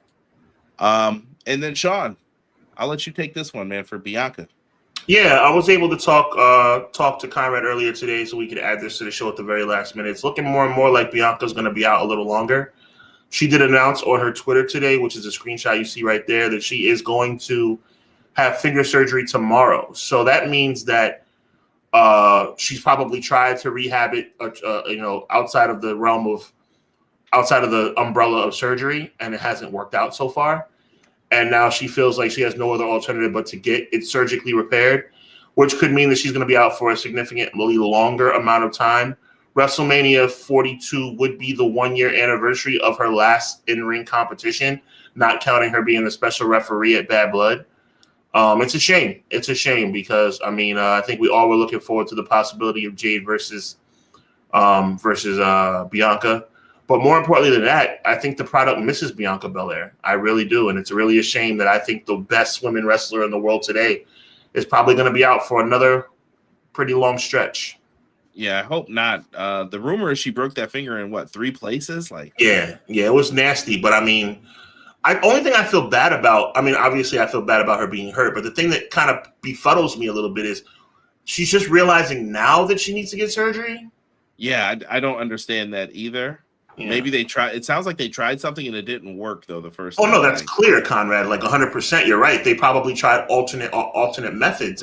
And then Sean, I'll let you take this one, man, for Bianca. Yeah, I was able to talk to Conrad earlier today so we could add this to the show at the very last minute. It's looking more and more like Bianca's going to be out a little longer. She did announce on her Twitter today, which is a screenshot you see right there, that she is going to have finger surgery tomorrow. So that means that she's probably tried to rehab it, outside of the umbrella of surgery, and it hasn't worked out so far. And now she feels like she has no other alternative but to get it surgically repaired, which could mean that she's going to be out for a significantly longer amount of time. WrestleMania 42 would be the 1-year anniversary of her last in-ring competition, not counting her being the special referee at Bad Blood. It's a shame. It's a shame because, I think we all were looking forward to the possibility of Jade versus Bianca. But more importantly than that, I think the product misses Bianca Belair. I really do. And it's really a shame that I think the best women wrestler in the world today is probably going to be out for another pretty long stretch. Yeah, I hope not. The rumor is she broke that finger in 3 places? Yeah, it was nasty. But only thing I feel bad about, obviously I feel bad about her being hurt, but the thing that kind of befuddles me a little bit is she's just realizing now that she needs to get surgery. Yeah, I don't understand that either. Yeah. Maybe they tried. It sounds like they tried something and it didn't work though the first time. Oh no, that's clear, Conrad. 100%. You're right. They probably tried alternate methods,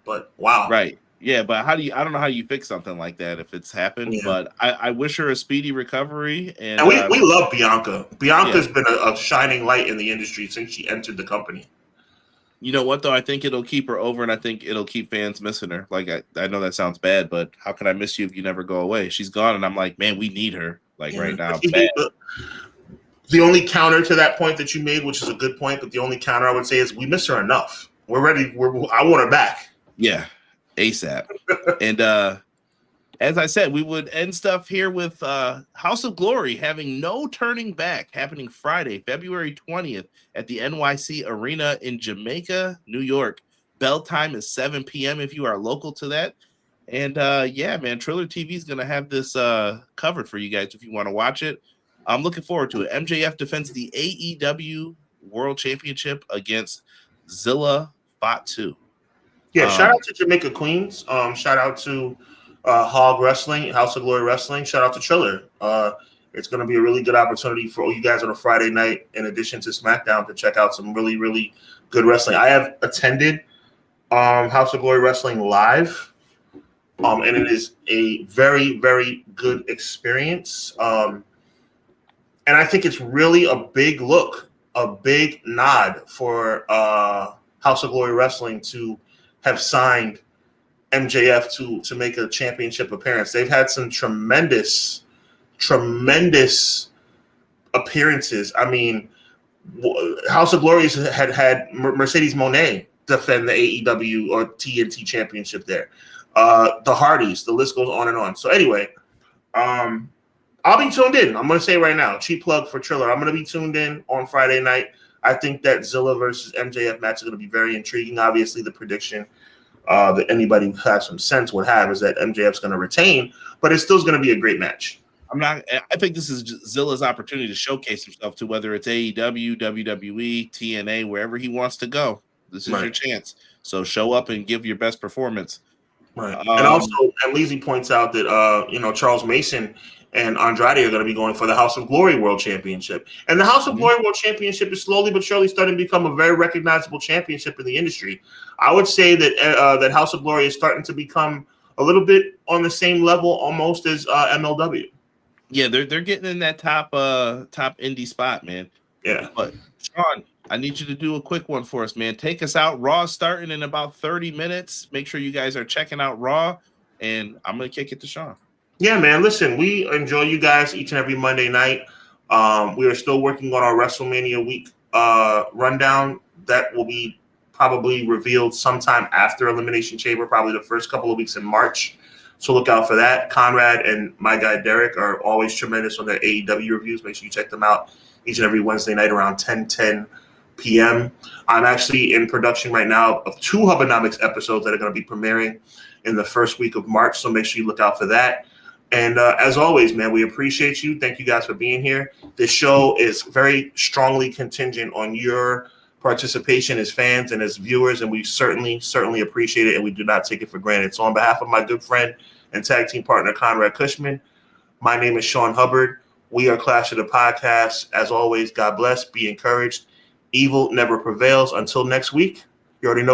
but wow. Right. Yeah, but I don't know how you fix something like that if it's happened. Yeah. But I wish her a speedy recovery. And we love Bianca. Bianca's been a shining light in the industry since she entered the company. You know what, though? I think it'll keep her over, and I think it'll keep fans missing her. I know that sounds bad, but how can I miss you if you never go away? She's gone, and I'm like, man, we need her. Right now. The only counter to that point that you made, which is a good point, but the only counter I would say is we miss her enough. We're ready. I want her back. Yeah, ASAP. And as I said, we would end stuff here with House of Glory having no turning back, happening Friday, February 20th at the NYC Arena in Jamaica, New York. Bell time is 7 p.m. if you are local to that. And yeah, man, Triller TV is going to have this covered for you guys if you want to watch it. I'm looking forward to it. MJF defends the AEW World Championship against Zilla Fatu. Yeah, shout out to Jamaica Queens. Shout out to Hog Wrestling, House of Glory Wrestling. Shout out to Triller. It's going to be a really good opportunity for all you guys on a Friday night, in addition to SmackDown, to check out some really, really good wrestling. I have attended House of Glory Wrestling live, and it is a very, very good experience. And I think it's really a big look, a big nod for House of Glory Wrestling to have signed MJF to make a championship appearance. They've had some tremendous appearances. I mean, House of Glory had Mercedes Moné defend the AEW or TNT championship there. The Hardys, the list goes on and on. So anyway, I'll be tuned in. I'm going to say right now, cheap plug for Triller. I'm going to be tuned in on Friday night. I think that Zilla versus MJF match is going to be very intriguing. Obviously, the prediction that anybody who has some sense would have is that MJF's going to retain, but it's still going to be a great match. I think this is Zilla's opportunity to showcase himself to whether it's AEW, WWE, TNA, wherever he wants to go. This is your chance. So show up and give your best performance. Right. And also, and Leezy points out that Charles Mason and Andrade are going to be going for the House of Glory World Championship. And the House of Glory World Championship is slowly but surely starting to become a very recognizable championship in the industry. I would say that that House of Glory is starting to become a little bit on the same level almost as MLW. Yeah, they're getting in that top indie spot, man. Yeah. But Sean, I need you to do a quick one for us, man. Take us out. Raw starting in about 30 minutes. Make sure you guys are checking out Raw, and I'm going to kick it to Sean. Yeah, man. Listen, we enjoy you guys each and every Monday night. We are still working on our WrestleMania week rundown. That will be probably revealed sometime after Elimination Chamber, probably the first couple of weeks in March. So look out for that. Conrad and my guy Derek are always tremendous on their AEW reviews. Make sure you check them out each and every Wednesday night around 10 p.m. I'm actually in production right now of 2 Hubbonomics episodes that are going to be premiering in the first week of March. So make sure you look out for that. And as always, man, we appreciate you. Thank you guys for being here. This show is very strongly contingent on your participation as fans and as viewers, and we certainly appreciate it, and we do not take it for granted. So on behalf of my good friend and tag team partner Conrad Cushman, my name is Sean Hubbard. We are Clash of the Podcast. As always, God bless, be encouraged. Evil never prevails. Until next week, you already know.